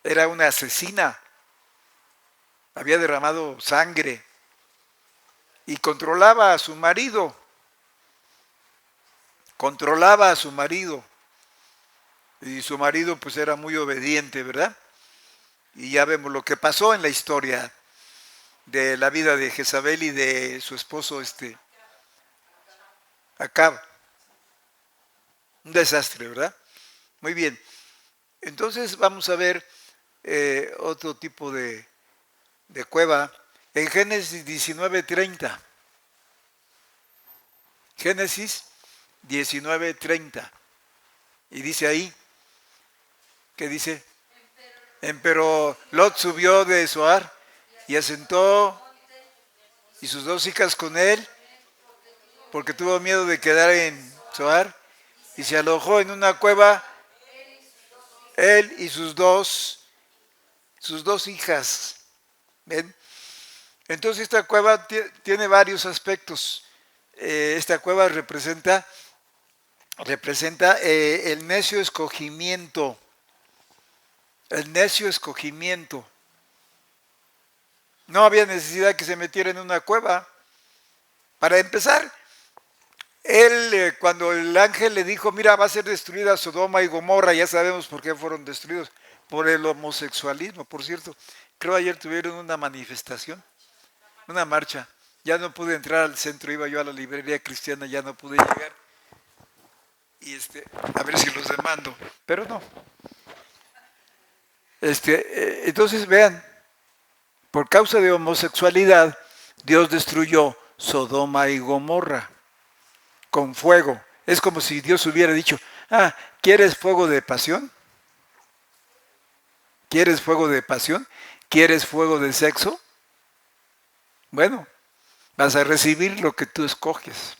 Speaker 1: Era una asesina. Había derramado sangre y controlaba a su marido. Controlaba a su marido. Y su marido pues era muy obediente, ¿verdad? Y ya vemos lo que pasó en la historia de la vida de Jezabel y de su esposo Acab. Un desastre, ¿verdad? Muy bien. Entonces vamos a ver otro tipo de cueva en Génesis 19:30. Génesis 19:30. Y dice ahí, ¿qué dice? Empero Lot subió de Zoar y asentó y sus 2 hijas con él, porque tuvo miedo de quedar en Zoar, y se alojó en una cueva, él y sus dos hijas. ¿Ven? Entonces esta cueva tiene varios aspectos. Esta cueva representa el necio escogimiento. El necio escogimiento. No había necesidad que se metiera en una cueva. Para empezar, él, cuando el ángel le dijo, mira, va a ser destruida Sodoma y Gomorra, ya sabemos por qué fueron destruidos, por el homosexualismo. Por cierto, creo ayer tuvieron una manifestación, una marcha. Ya no pude entrar al centro, iba yo a la librería cristiana, ya no pude llegar. Y a ver si los demando, pero no. Entonces vean, por causa de homosexualidad, Dios destruyó Sodoma y Gomorra con fuego. Es como si Dios hubiera dicho, ¿quieres fuego de pasión? ¿Quieres fuego de pasión? ¿Quieres fuego de sexo? Bueno, vas a recibir lo que tú escoges.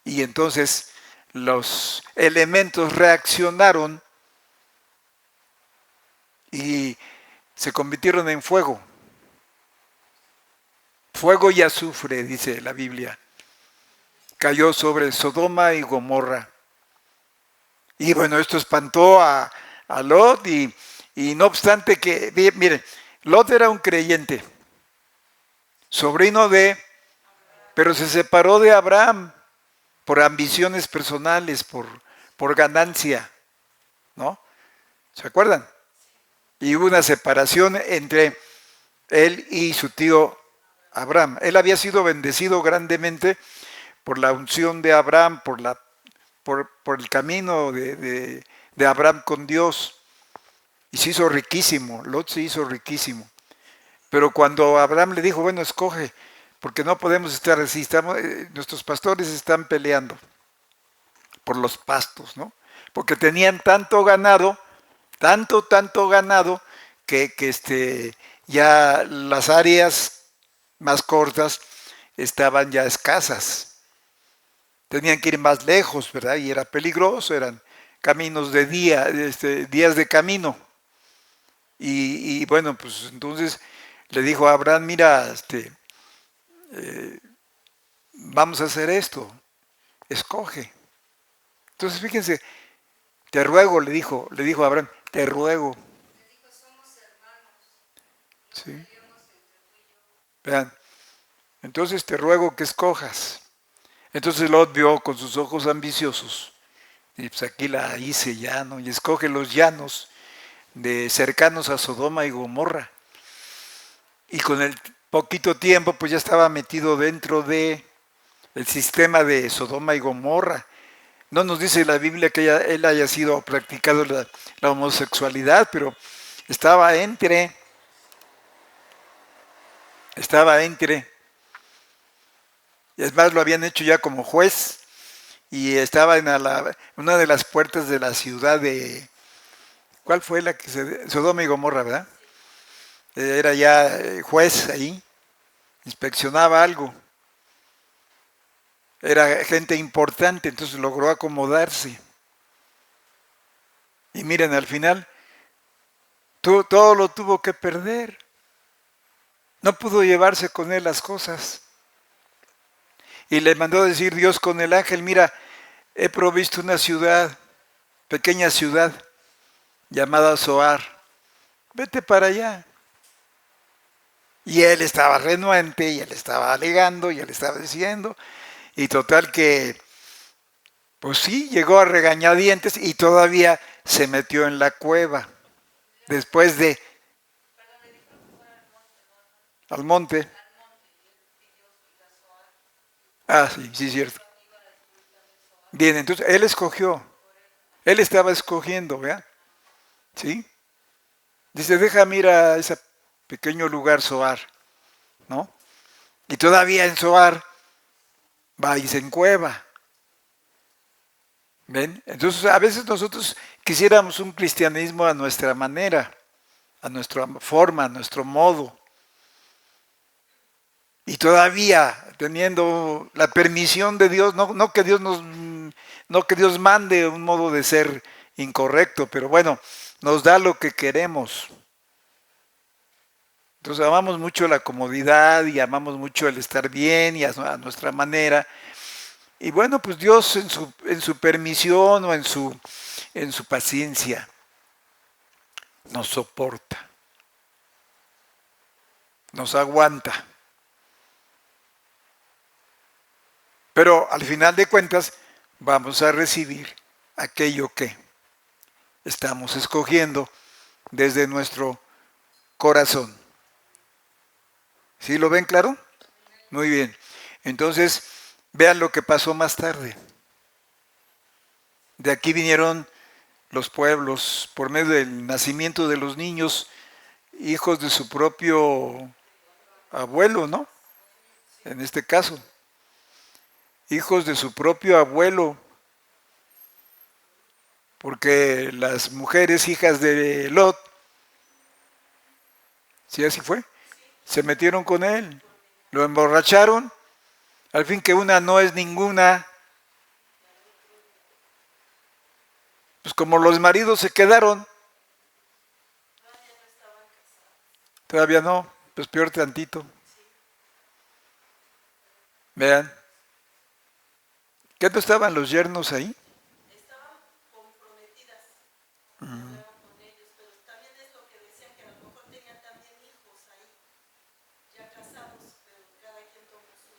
Speaker 1: Y entonces los elementos reaccionaron y se convirtieron en fuego. Fuego y azufre, dice la Biblia. Cayó sobre Sodoma y Gomorra. Y bueno, esto espantó a Lot y no obstante que, miren, Lot era un creyente, sobrino pero se separó de Abraham por ambiciones personales, por ganancia, ¿no? ¿Se acuerdan? Y hubo una separación entre él y su tío Abraham. Él había sido bendecido grandemente por la unción de Abraham, por el camino de Abraham con Dios. Y se hizo riquísimo, Lot se hizo riquísimo. Pero cuando Abraham le dijo, bueno, escoge, porque no podemos estar así, nuestros pastores están peleando por los pastos, ¿no? Porque tenían tanto ganado, tanto ganado, que ya las áreas más cortas estaban ya escasas. Tenían que ir más lejos, ¿verdad? Y era peligroso, eran caminos de días de camino. Y bueno, pues entonces le dijo a Abraham, mira, vamos a hacer esto, escoge. Entonces fíjense, te ruego, le dijo a Abraham, te ruego. ¿Sí? Vean, entonces te ruego que escojas. Entonces Lot vio con sus ojos ambiciosos, y pues aquí la hice ya, ¿no? Y escoge los llanos cercanos a Sodoma y Gomorra. Y con el poquito tiempo, pues ya estaba metido dentro de el sistema de Sodoma y Gomorra. No nos dice la Biblia que él haya sido practicado la homosexualidad, pero estaba entre. Y es más, lo habían hecho ya como juez y estaba en una de las puertas de la ciudad de. ¿Cuál fue la que Sodoma y Gomorra, ¿verdad? Era ya juez ahí, inspeccionaba algo. Era gente importante, entonces logró acomodarse. Y miren, al final, todo lo tuvo que perder. No pudo llevarse con él las cosas. Y le mandó decir Dios con el ángel, mira, he provisto una ciudad, pequeña ciudad, llamada Zoar. Vete para allá. Y él estaba renuente, y él estaba alegando, y él estaba diciendo. Y total que, pues sí, llegó a regañadientes y todavía se metió en la cueva. Después de... Al monte. Sí, sí, cierto. Bien, entonces él escogió. Él estaba escogiendo, ¿verdad? ¿Sí? Dice, déjame ir a ese pequeño lugar, Zoar, ¿no? Y todavía en Zoar va y se encueva. ¿Ven? Entonces, a veces nosotros quisiéramos un cristianismo a nuestra manera, a nuestra forma, a nuestro modo. Y todavía teniendo la permisión de Dios, no que Dios no que Dios mande un modo de ser incorrecto, pero bueno, nos da lo que queremos. Entonces amamos mucho la comodidad y amamos mucho el estar bien y a nuestra manera. Y bueno, pues Dios en su permisión o en su paciencia nos soporta, nos aguanta. Pero al final de cuentas vamos a recibir aquello que estamos escogiendo desde nuestro corazón. ¿Sí lo ven claro? Muy bien. Entonces, vean lo que pasó más tarde. De aquí vinieron los pueblos por medio del nacimiento de los niños, hijos de su propio abuelo, ¿no? En este caso, hijos de su propio abuelo, porque las mujeres hijas de Lot, ¿sí así fue? Se metieron con él, lo emborracharon, al fin que una no es ninguna, pues como los maridos se quedaron, todavía no, pues peor tantito. Vean, ¿qué no estaban los yernos ahí?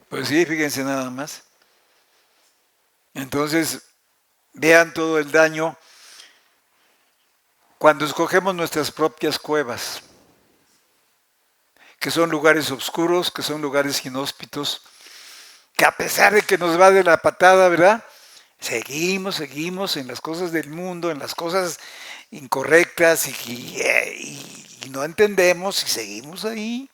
Speaker 1: Pues sí, fíjense nada más. Entonces, vean todo el daño cuando escogemos nuestras propias cuevas, que son lugares oscuros, que son lugares inhóspitos, que a pesar de que nos va de la patada, ¿verdad? Seguimos en las cosas del mundo, en las cosas incorrectas y no entendemos y seguimos ahí.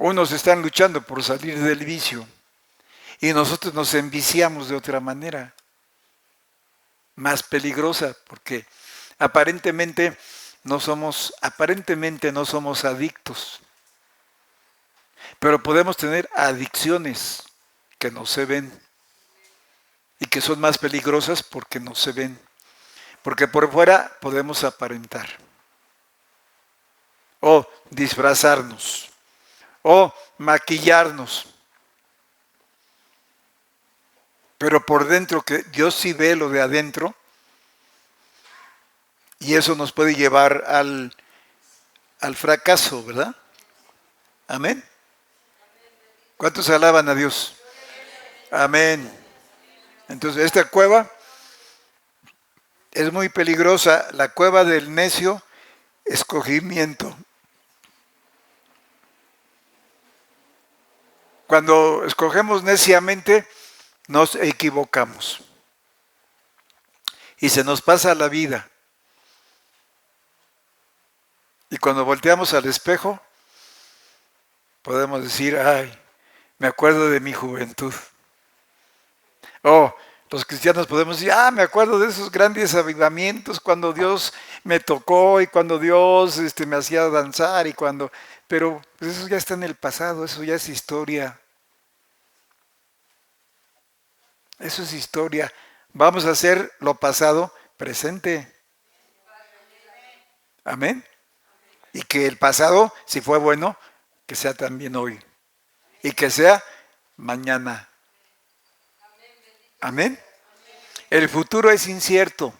Speaker 1: Unos están luchando por salir del vicio y nosotros nos enviciamos de otra manera, más peligrosa, porque aparentemente no somos adictos, pero podemos tener adicciones que no se ven y que son más peligrosas porque no se ven, porque por fuera podemos aparentar o disfrazarnos o maquillarnos, pero por dentro, que Dios sí ve lo de adentro, y eso nos puede llevar al fracaso, ¿verdad? Amén. ¿Cuántos alaban a Dios? Amén. Entonces, esta cueva es muy peligrosa, la cueva del necio escogimiento. Cuando escogemos neciamente, nos equivocamos. Y se nos pasa la vida. Y cuando volteamos al espejo, podemos decir, ay, me acuerdo de mi juventud. O los cristianos podemos decir, me acuerdo de esos grandes avivamientos cuando Dios me tocó y cuando Dios me hacía danzar y cuando... Pero pues eso ya está en el pasado, eso ya es historia. Eso es historia. Vamos a hacer lo pasado presente. Amén. Y que el pasado, si fue bueno, que sea también hoy. Y que sea mañana. Amén. El futuro es incierto.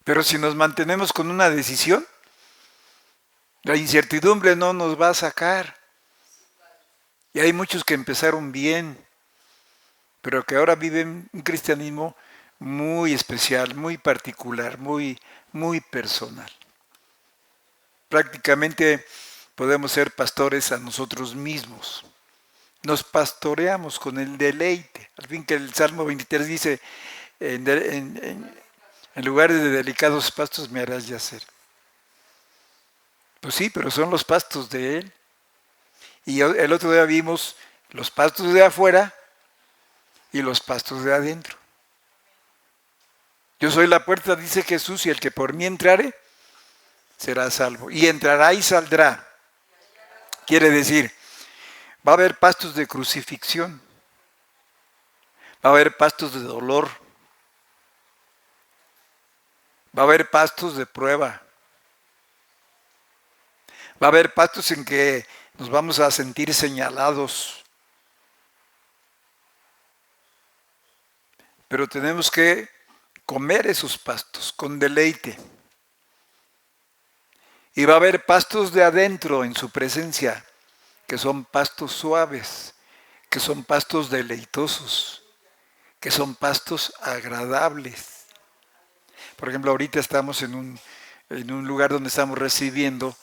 Speaker 1: Pero si nos mantenemos con una decisión, la incertidumbre no nos va a sacar. Y hay muchos que empezaron bien, pero que ahora viven un cristianismo muy especial, muy particular, muy personal. Prácticamente podemos ser pastores a nosotros mismos. Nos pastoreamos con el deleite. Al fin que el Salmo 23 dice, en lugares de delicados pastos me harás yacer. Pues sí, pero son los pastos de Él. Y el otro día vimos los pastos de afuera y los pastos de adentro. Yo soy la puerta, dice Jesús, y el que por mí entrare será salvo. Y entrará y saldrá. Quiere decir, va a haber pastos de crucifixión, va a haber pastos de dolor, va a haber pastos de prueba, va a haber pastos en que nos vamos a sentir señalados. Pero tenemos que comer esos pastos con deleite. Y va a haber pastos de adentro en su presencia, que son pastos suaves, que son pastos deleitosos, que son pastos agradables. Por ejemplo, ahorita estamos en un lugar donde estamos recibiendo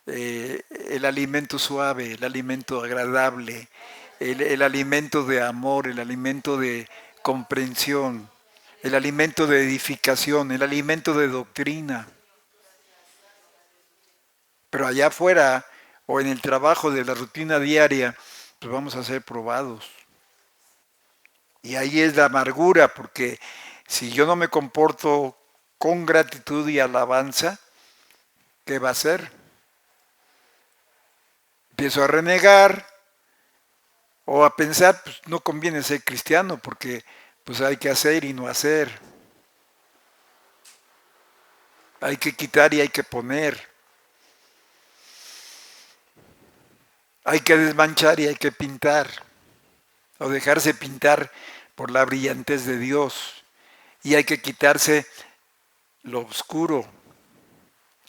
Speaker 1: el alimento suave, el alimento agradable, el alimento de amor, el alimento de comprensión, el alimento de edificación, el alimento de doctrina. Pero allá afuera o en el trabajo de la rutina diaria, pues vamos a ser probados. Y ahí es la amargura, porque si yo no me comporto con gratitud y alabanza, ¿qué va a ser? Empiezo a renegar o a pensar, pues no conviene ser cristiano porque pues hay que hacer y no hacer. Hay que quitar y hay que poner. Hay que desmanchar y hay que pintar. O dejarse pintar por la brillantez de Dios. Y hay que quitarse lo oscuro,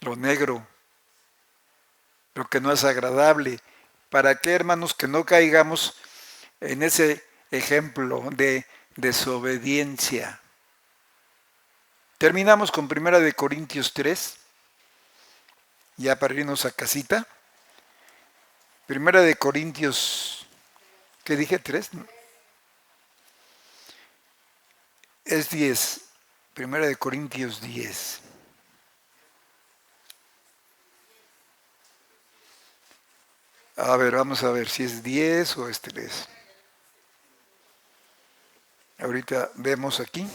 Speaker 1: lo negro, lo que no es agradable. ¿Para qué, hermanos? Que no caigamos en ese ejemplo de desobediencia. Terminamos con 1 Corintios 3, ya para irnos a casita. 1 Corintios, ¿qué dije? 3. Es 10. 1 Corintios 10. A ver, vamos a ver si es 10 o es 3. Ahorita vemos aquí.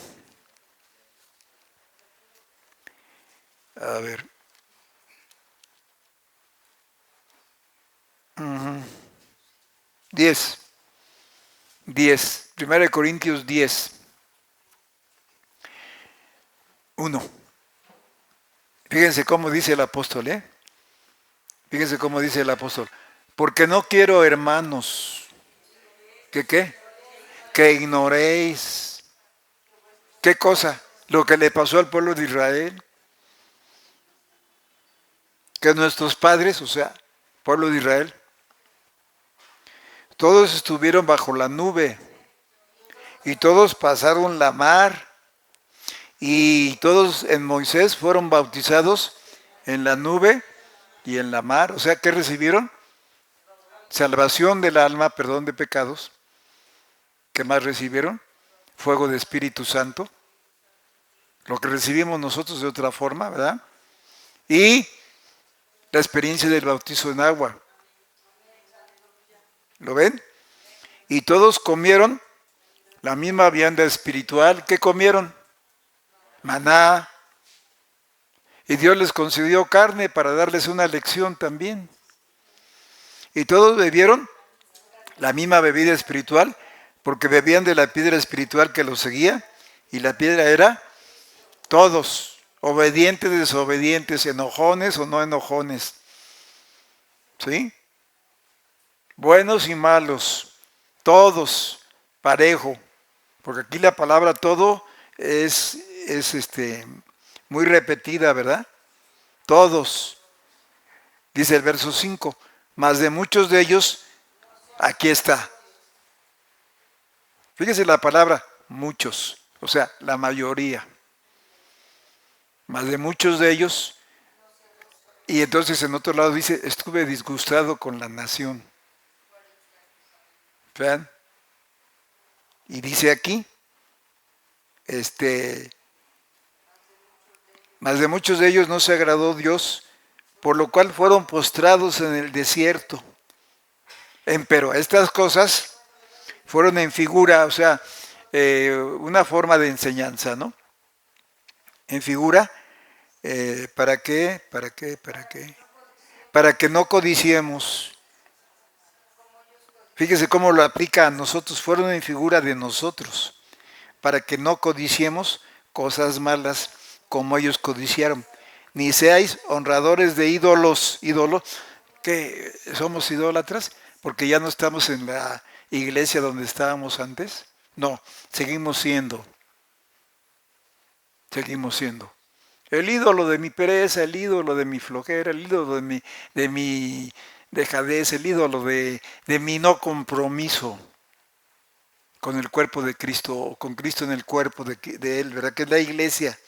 Speaker 1: A ver. 10. 10. 1 Corintios 10. 1. Fíjense cómo dice el apóstol, ¿eh? Fíjense cómo dice el apóstol. Porque no quiero, hermanos, ¿que qué? Que ignoréis. ¿Qué cosa? Lo que le pasó al pueblo de Israel. Que nuestros padres, o sea, pueblo de Israel, todos estuvieron bajo la nube y todos pasaron la mar y todos en Moisés fueron bautizados en la nube y en la mar. O sea, ¿qué recibieron? Salvación del alma, perdón de pecados. ¿Qué más recibieron? Fuego de Espíritu Santo. Lo que recibimos nosotros de otra forma, ¿verdad? Y la experiencia del bautizo en agua. ¿Lo ven? Y todos comieron la misma vianda espiritual. ¿Qué comieron? Maná. Y Dios les concedió carne para darles una lección también. Y todos bebieron la misma bebida espiritual, porque bebían de la piedra espiritual que los seguía, y la piedra era todos, obedientes, desobedientes, enojones o no enojones. ¿Sí? Buenos y malos, todos, parejo, porque aquí la palabra todo es muy repetida, ¿verdad? Todos, dice el verso 5, mas de muchos de ellos, aquí está. Fíjese la palabra, muchos, o sea, la mayoría. Mas de muchos de ellos, y entonces en otro lado dice, estuve disgustado con la nación. ¿Vean? Y dice aquí, mas de muchos de ellos no se agradó Dios, por lo cual fueron postrados en el desierto. Empero estas cosas fueron en figura, o sea, una forma de enseñanza, ¿no? En figura, ¿para qué? ¿Para qué? ¿Para qué? Para que no codiciemos. Fíjese cómo lo aplica a nosotros, fueron en figura de nosotros, para que no codiciemos cosas malas como ellos codiciaron. Ni seáis honradores de ídolos, que somos idólatras, porque ya no estamos en la iglesia donde estábamos antes. No, seguimos siendo, seguimos siendo. El ídolo de mi pereza, el ídolo de mi flojera, el ídolo de mi dejadez, el ídolo de mi no compromiso con el cuerpo de Cristo, o con Cristo en el cuerpo de Él, ¿verdad? Que es la iglesia.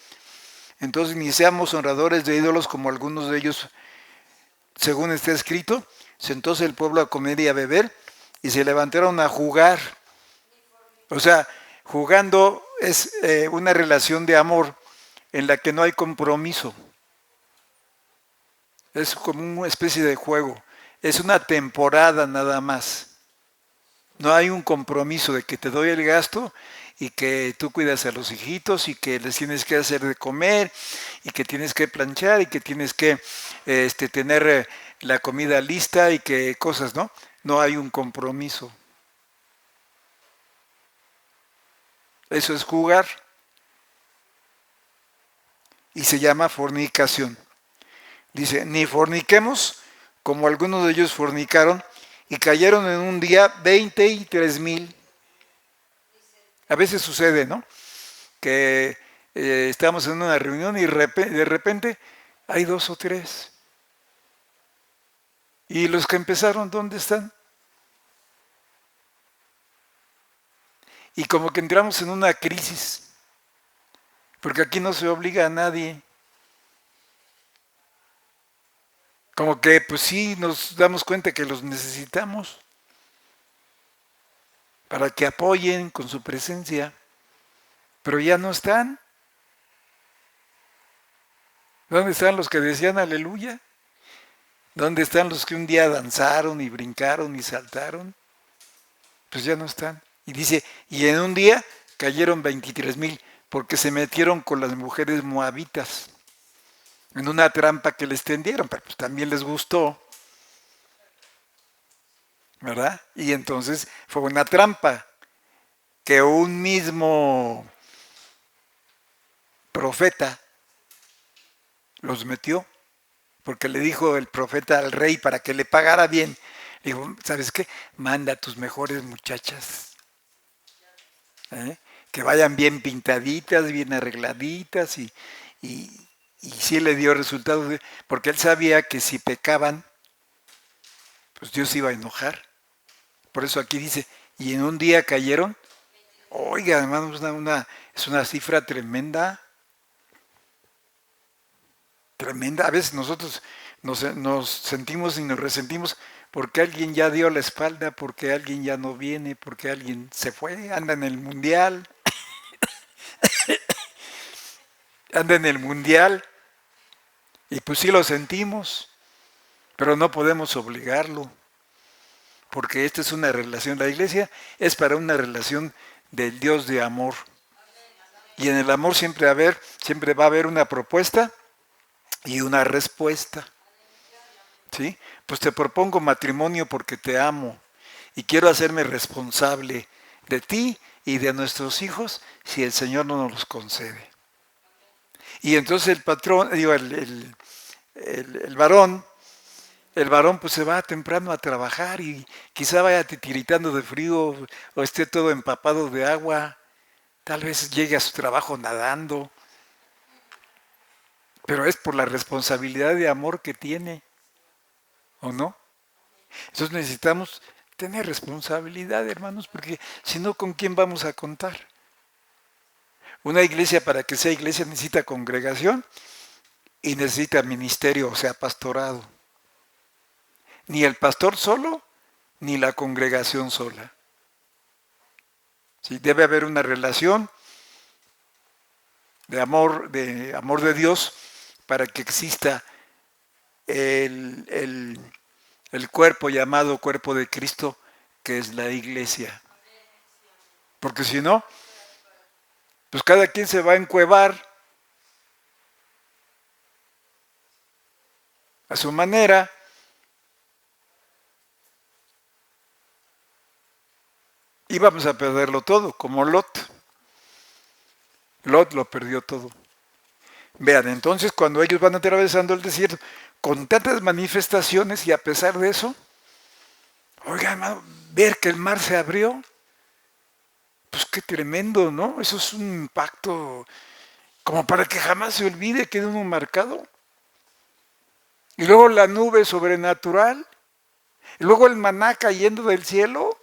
Speaker 1: Entonces ni seamos honradores de ídolos como algunos de ellos, según está escrito, sentóse el pueblo a comer y a beber y se levantaron a jugar. O sea, jugando es una relación de amor en la que no hay compromiso. Es como una especie de juego. Es una temporada nada más. No hay un compromiso de que te doy el gasto y que tú cuidas a los hijitos y que les tienes que hacer de comer y que tienes que planchar y que tienes que tener la comida lista y que cosas, ¿no? No hay un compromiso. Eso es jugar y se llama fornicación. Dice, ni forniquemos como algunos de ellos fornicaron y cayeron en un día 23,000. A veces sucede, ¿no? Que estamos en una reunión y de repente hay 2 o 3. ¿Y los que empezaron dónde están? Y como que entramos en una crisis, porque aquí no se obliga a nadie. Como que pues sí nos damos cuenta que los necesitamos para que apoyen con su presencia, pero ya no están. ¿Dónde están los que decían aleluya? ¿Dónde están los que un día danzaron y brincaron y saltaron? Pues ya no están. Y dice, y en un día cayeron 23,000 porque se metieron con las mujeres moabitas en una trampa que les tendieron, pero pues también les gustó, ¿verdad? Y entonces fue una trampa que un mismo profeta los metió, porque le dijo el profeta al rey para que le pagara bien. Le dijo, ¿sabes qué? Manda a tus mejores muchachas, ¿eh? Que vayan bien pintaditas, bien arregladitas y, y sí le dio resultados, porque él sabía que si pecaban, pues Dios iba a enojar. Por eso aquí dice, y en un día cayeron. Oiga, hermanos, es una cifra tremenda, tremenda. A veces nosotros nos sentimos y nos resentimos porque alguien ya dio la espalda, porque alguien ya no viene, porque alguien se fue, anda en el mundial, y pues sí lo sentimos, pero no podemos obligarlo, porque esta es una relación. La iglesia es para una relación del Dios de amor. Y en el amor siempre va a haber una propuesta y una respuesta. ¿Sí? Pues te propongo matrimonio porque te amo y quiero hacerme responsable de ti y de nuestros hijos si el Señor no nos los concede. Y entonces el patrón, digo, el varón pues se va temprano a trabajar y quizá vaya titiritando de frío o esté todo empapado de agua, tal vez llegue a su trabajo nadando, pero es por la responsabilidad de amor que tiene, ¿o no? Entonces necesitamos tener responsabilidad, hermanos, porque si no, ¿con quién vamos a contar? Una iglesia, para que sea iglesia, necesita congregación y necesita ministerio, o sea, pastorado. Ni el pastor solo, ni la congregación sola. ¿Sí? Debe haber una relación de amor de Dios para que exista el cuerpo llamado cuerpo de Cristo, que es la iglesia. porque si no, pues cada quien se va a encuevar a su manera. Y vamos a perderlo todo, como Lot. Lot lo perdió todo. Vean, entonces cuando ellos van atravesando el desierto, con tantas manifestaciones y a pesar de eso, oiga, hermano, ver que el mar se abrió, pues qué tremendo, ¿no? Eso es un impacto como para que jamás se olvide, quede uno marcado. Y luego la nube sobrenatural, y luego el maná cayendo del cielo,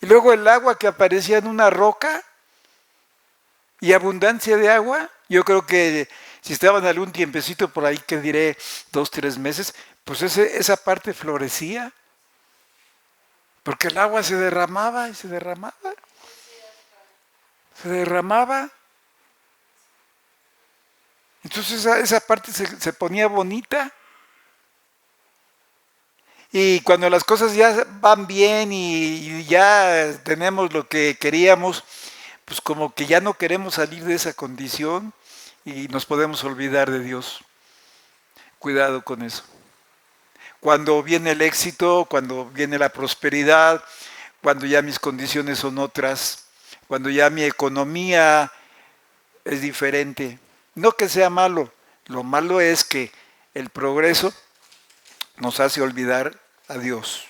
Speaker 1: y luego el agua que aparecía en una roca, y abundancia de agua. Yo creo que si estaban algún tiempecito por ahí, que diré 2, 3 meses, pues esa parte florecía, porque el agua se derramaba y se derramaba, se derramaba. Entonces esa parte se ponía bonita. Y cuando las cosas ya van bien y ya tenemos lo que queríamos, pues como que ya no queremos salir de esa condición y nos podemos olvidar de Dios. Cuidado con eso. Cuando viene el éxito, cuando viene la prosperidad, cuando ya mis condiciones son otras, cuando ya mi economía es diferente. No que sea malo, lo malo es que el progreso nos hace olvidar a Dios.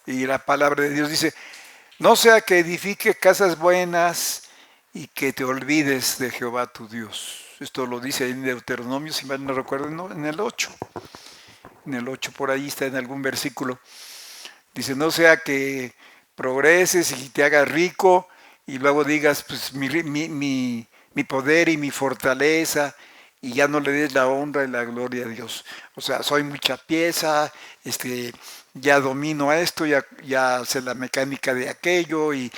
Speaker 1: Y la palabra de Dios dice, no sea que edifique casas buenas y que te olvides de Jehová tu Dios. Esto lo dice en Deuteronomio, si mal no recuerdo, no, en el 8. En el 8 por ahí está en algún versículo. Dice, no sea que progreses y te hagas rico y luego digas, pues mi poder y mi fortaleza, y ya no le des la honra y la gloria a Dios. O sea, soy mucha pieza, ya domino esto, ya sé la mecánica de aquello y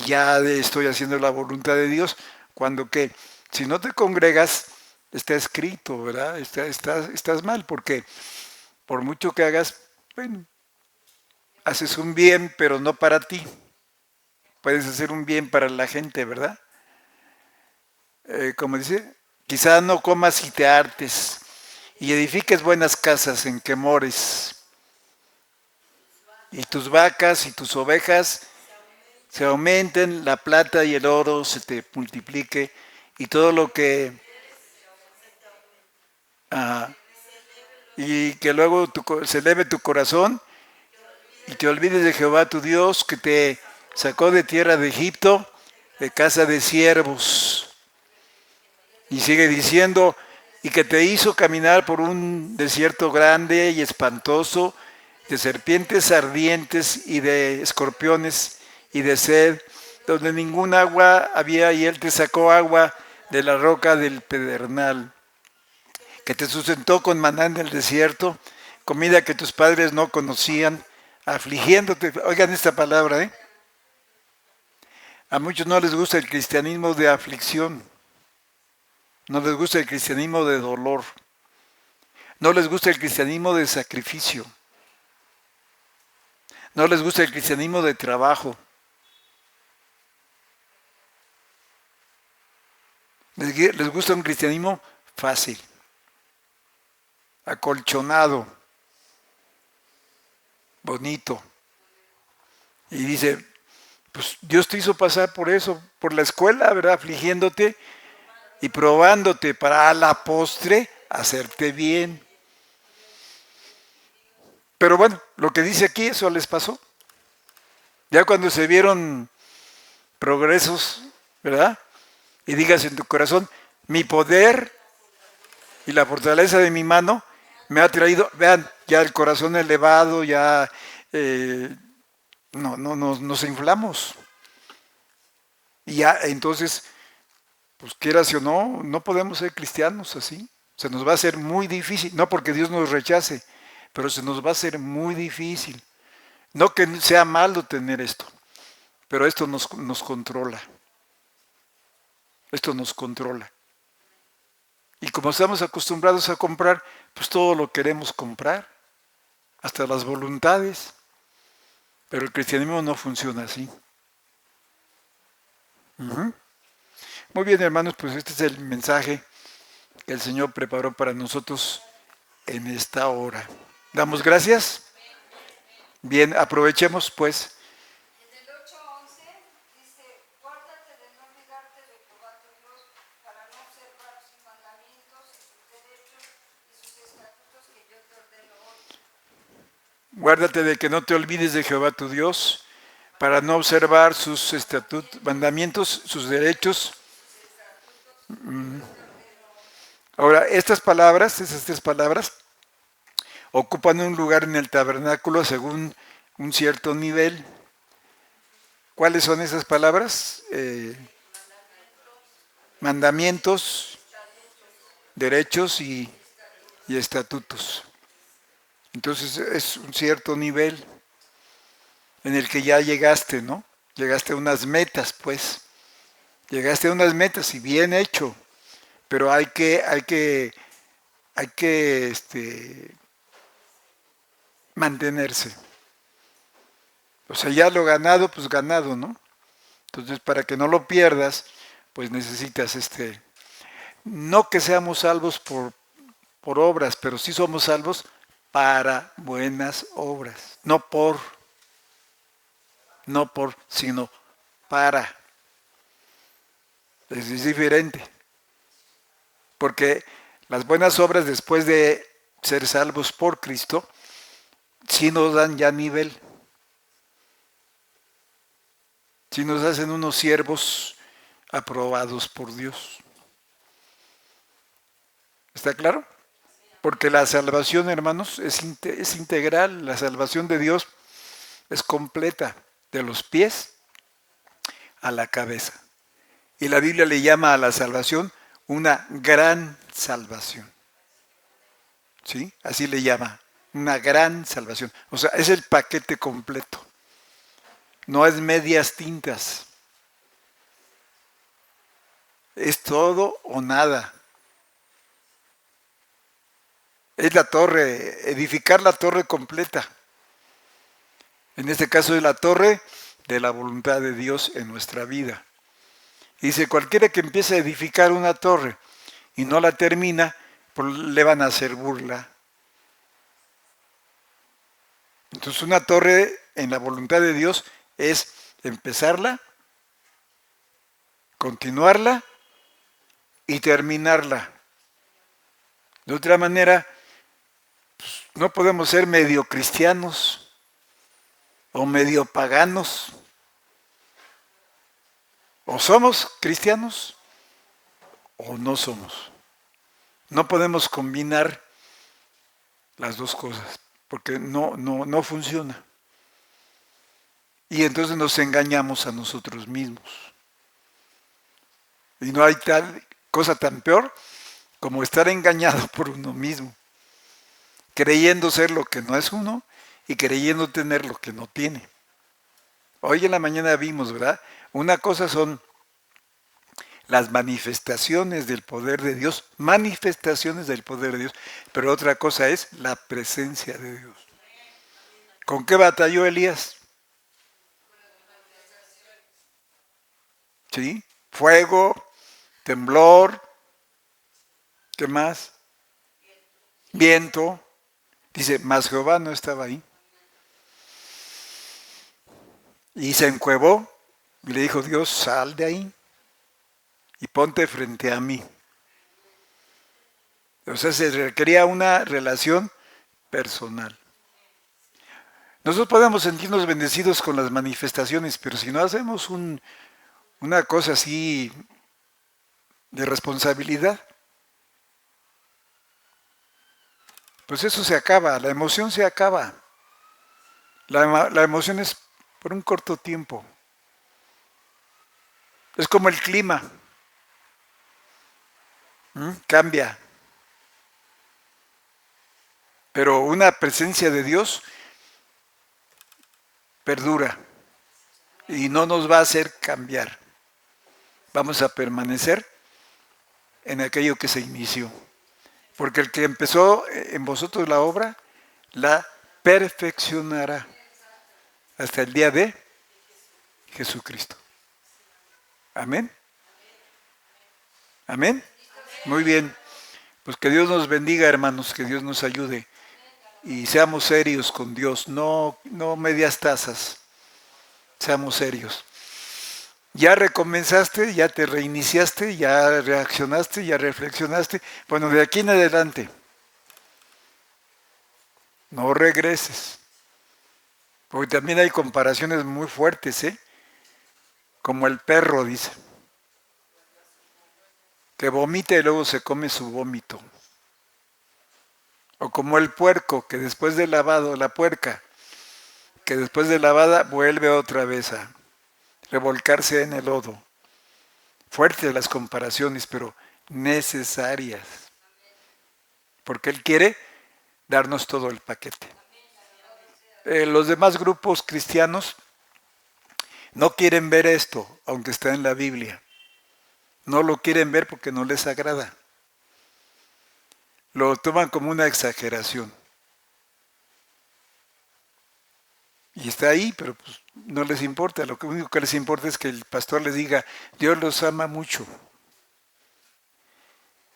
Speaker 1: ya estoy haciendo la voluntad de Dios. Cuando que, si no te congregas, está escrito, ¿verdad? Estás mal, porque por mucho que hagas, bueno, haces un bien, pero no para ti. Puedes hacer un bien para la gente, ¿verdad? Como dice, quizá no comas y te hartes, y edifiques buenas casas en que mores, y tus vacas y tus ovejas se aumenten, la plata y el oro se te multiplique, y todo lo que... Uh, y que luego se eleve tu corazón, y te olvides de Jehová tu Dios, que te sacó de tierra de Egipto, de casa de siervos. Y sigue diciendo, y que te hizo caminar por un desierto grande y espantoso, de serpientes ardientes y de escorpiones y de sed, donde ningún agua había, y él te sacó agua de la roca del pedernal, que te sustentó con maná en el desierto, comida que tus padres no conocían, afligiéndote. Oigan esta palabra, ¿eh? A muchos no les gusta el cristianismo de aflicción. No les gusta el cristianismo de dolor. No les gusta el cristianismo de sacrificio. No les gusta el cristianismo de trabajo. Les gusta un cristianismo fácil, acolchonado, bonito. Y dice, pues Dios te hizo pasar por eso, por la escuela, ¿verdad? Afligiéndote y probándote para a la postre hacerte bien. Pero bueno, lo que dice aquí, eso les pasó. Ya cuando se vieron progresos, ¿verdad? Y digas en tu corazón, mi poder y la fortaleza de mi mano me ha traído, vean, ya el corazón elevado, ya nos inflamos. Y ya entonces, pues quieras o no, no podemos ser cristianos así. Se nos va a hacer muy difícil, no porque Dios nos rechace, pero se nos va a hacer muy difícil. No que sea malo tener esto, pero esto nos controla. Esto nos controla. Y como estamos acostumbrados a comprar, pues todo lo queremos comprar, hasta las voluntades. Pero el cristianismo no funciona así. Ujú. Muy bien, hermanos, pues este es el mensaje que el Señor preparó para nosotros en esta hora. ¿Damos gracias? Bien, aprovechemos pues.
Speaker 2: En el 8:11 dice, guárdate de no olvidarte de Jehová tu Dios para no observar sus mandamientos y sus derechos y sus estatutos que yo te ordeno hoy.
Speaker 1: Guárdate de que no te olvides de Jehová tu Dios para no observar sus estatutos, mandamientos, sus derechos. Ahora, estas tres palabras, ocupan un lugar en el tabernáculo según un cierto nivel. ¿Cuáles son esas palabras? Mandamientos, derechos y estatutos. Entonces es un cierto nivel en el que ya llegaste, ¿no? Llegaste a unas metas, pues. Llegaste a unas metas y bien hecho, pero hay que mantenerse. O sea, ya lo ganado, pues ganado, ¿no? Entonces, para que no lo pierdas, pues necesitas no que seamos salvos por obras, pero sí somos salvos para buenas obras, no por, sino para. Es diferente, porque las buenas obras después de ser salvos por Cristo, sí nos dan ya nivel, sí nos hacen unos siervos aprobados por Dios. ¿Está claro? Porque la salvación, hermanos, es integral, la salvación de Dios es completa, de los pies a la cabeza. Y la Biblia le llama a la salvación una gran salvación. ¿Sí? Así le llama, una gran salvación. O sea, es el paquete completo. No es medias tintas. Es todo o nada. Es la torre, edificar la torre completa. En este caso es la torre de la voluntad de Dios en nuestra vida. Dice, cualquiera que empiece a edificar una torre y no la termina, pues le van a hacer burla. Entonces una torre en la voluntad de Dios es empezarla, continuarla y terminarla. De otra manera, no podemos ser medio cristianos o medio paganos. O somos cristianos o no somos. No podemos combinar las dos cosas porque no funciona. Y entonces nos engañamos a nosotros mismos. Y no hay tal cosa tan peor como estar engañado por uno mismo, creyendo ser lo que no es uno y creyendo tener lo que no tiene. Hoy en la mañana vimos, ¿verdad? Una cosa son las manifestaciones del poder de Dios, manifestaciones del poder de Dios, pero otra cosa es la presencia de Dios. ¿Con qué batalló Elías? ¿Sí? Fuego, temblor, ¿qué más? Viento. Dice, mas Jehová no estaba ahí. Y se encuevó y le dijo, Dios, sal de ahí y ponte frente a mí. O sea, se requería una relación personal. Nosotros podemos sentirnos bendecidos con las manifestaciones, pero si no hacemos una cosa así de responsabilidad, pues eso se acaba, la emoción se acaba. La emoción es por un corto tiempo. Es como el clima, cambia. Pero una presencia de Dios perdura y no nos va a hacer cambiar. Vamos a permanecer en aquello que se inició. Porque el que empezó en vosotros la obra, la perfeccionará hasta el día de Jesucristo. Amén. Amén. Muy bien. Pues que Dios nos bendiga, hermanos, que Dios nos ayude. Y seamos serios con Dios, no medias tazas. Seamos serios. Ya recomenzaste, ya te reiniciaste, ya reaccionaste, ya reflexionaste. Bueno, de aquí en adelante, no regreses. Porque también hay comparaciones muy fuertes, ¿eh? Como el perro, dice, que vomita y luego se come su vómito. O como el puerco, que después de lavado, la puerca, que después de lavada vuelve otra vez a revolcarse en el lodo. Fuertes las comparaciones, pero necesarias. Porque Él quiere darnos todo el paquete. Los demás grupos cristianos no quieren ver esto, aunque está en la Biblia. No lo quieren ver porque no les agrada. Lo toman como una exageración. Y está ahí, pero pues no les importa. Lo único que les importa es que el pastor les diga, Dios los ama mucho.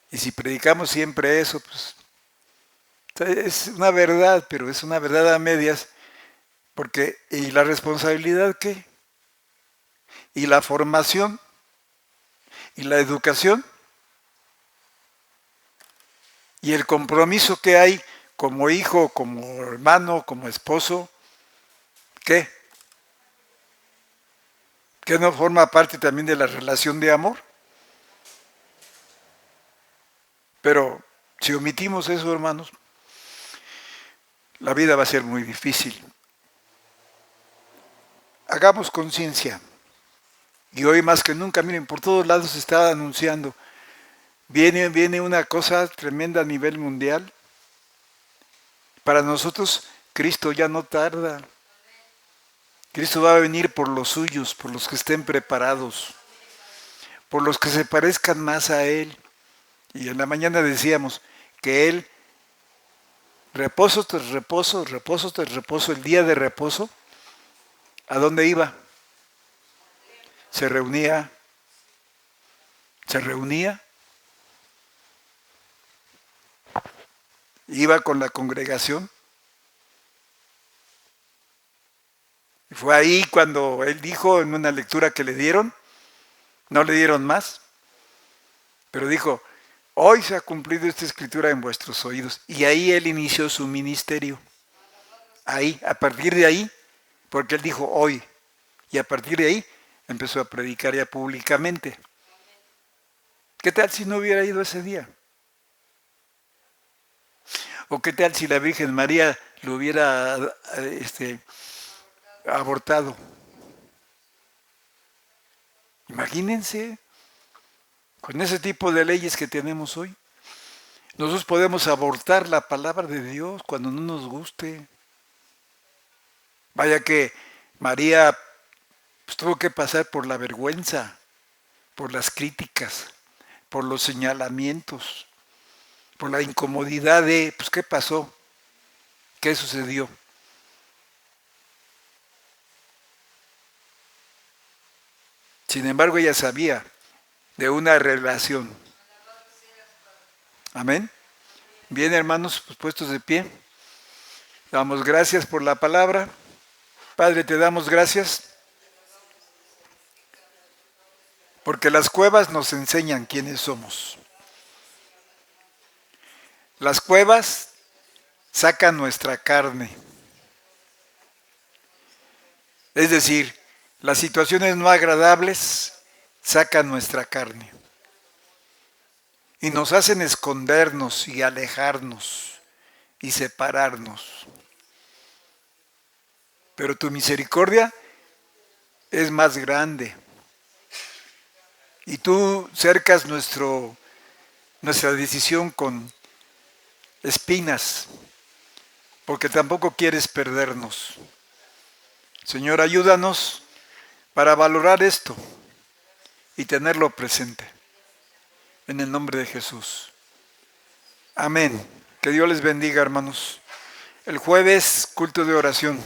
Speaker 1: Y si predicamos siempre eso, pues es una verdad, pero es una verdad a medias. Porque, ¿y la responsabilidad qué? ¿Y la formación? ¿Y la educación? ¿Y el compromiso que hay como hijo, como hermano, como esposo? ¿Qué? ¿Que no forma parte también de la relación de amor? Pero si omitimos eso, hermanos, la vida va a ser muy difícil. Hagamos conciencia. Y hoy más que nunca, miren, por todos lados se está anunciando. Viene una cosa tremenda a nivel mundial. Para nosotros, Cristo ya no tarda. Cristo va a venir por los suyos, por los que estén preparados, por los que se parezcan más a Él. Y en la mañana decíamos que Él, reposo tras reposo, reposo tras reposo, el día de reposo, ¿a dónde iba? Se reunía, iba con la congregación. Y fue ahí cuando Él dijo en una lectura que le dieron, no le dieron más, pero dijo, hoy se ha cumplido esta escritura en vuestros oídos. Y ahí Él inició su ministerio. Ahí, a partir de ahí, porque Él dijo hoy, y a partir de ahí empezó a predicar ya públicamente. ¿Qué tal si no hubiera ido ese día? ¿O qué tal si la Virgen María lo hubiera abortado? Imagínense, con ese tipo de leyes que tenemos hoy, nosotros podemos abortar la palabra de Dios cuando no nos guste. Vaya que María pues, tuvo que pasar por la vergüenza, por las críticas, por los señalamientos, por la incomodidad de, pues, ¿qué pasó? ¿Qué sucedió? Sin embargo, ella sabía de una relación. Amén. Bien, hermanos, pues puestos de pie. Damos gracias por la palabra. Padre, te damos gracias porque las cuevas nos enseñan quiénes somos. Las cuevas sacan nuestra carne. Es decir, las situaciones no agradables sacan nuestra carne. Y nos hacen escondernos y alejarnos y separarnos. Pero tu misericordia es más grande. Y tú cercas nuestra decisión con espinas, porque tampoco quieres perdernos. Señor, ayúdanos para valorar esto y tenerlo presente. En el nombre de Jesús. Amén. Que Dios les bendiga, hermanos. El jueves, culto de oración.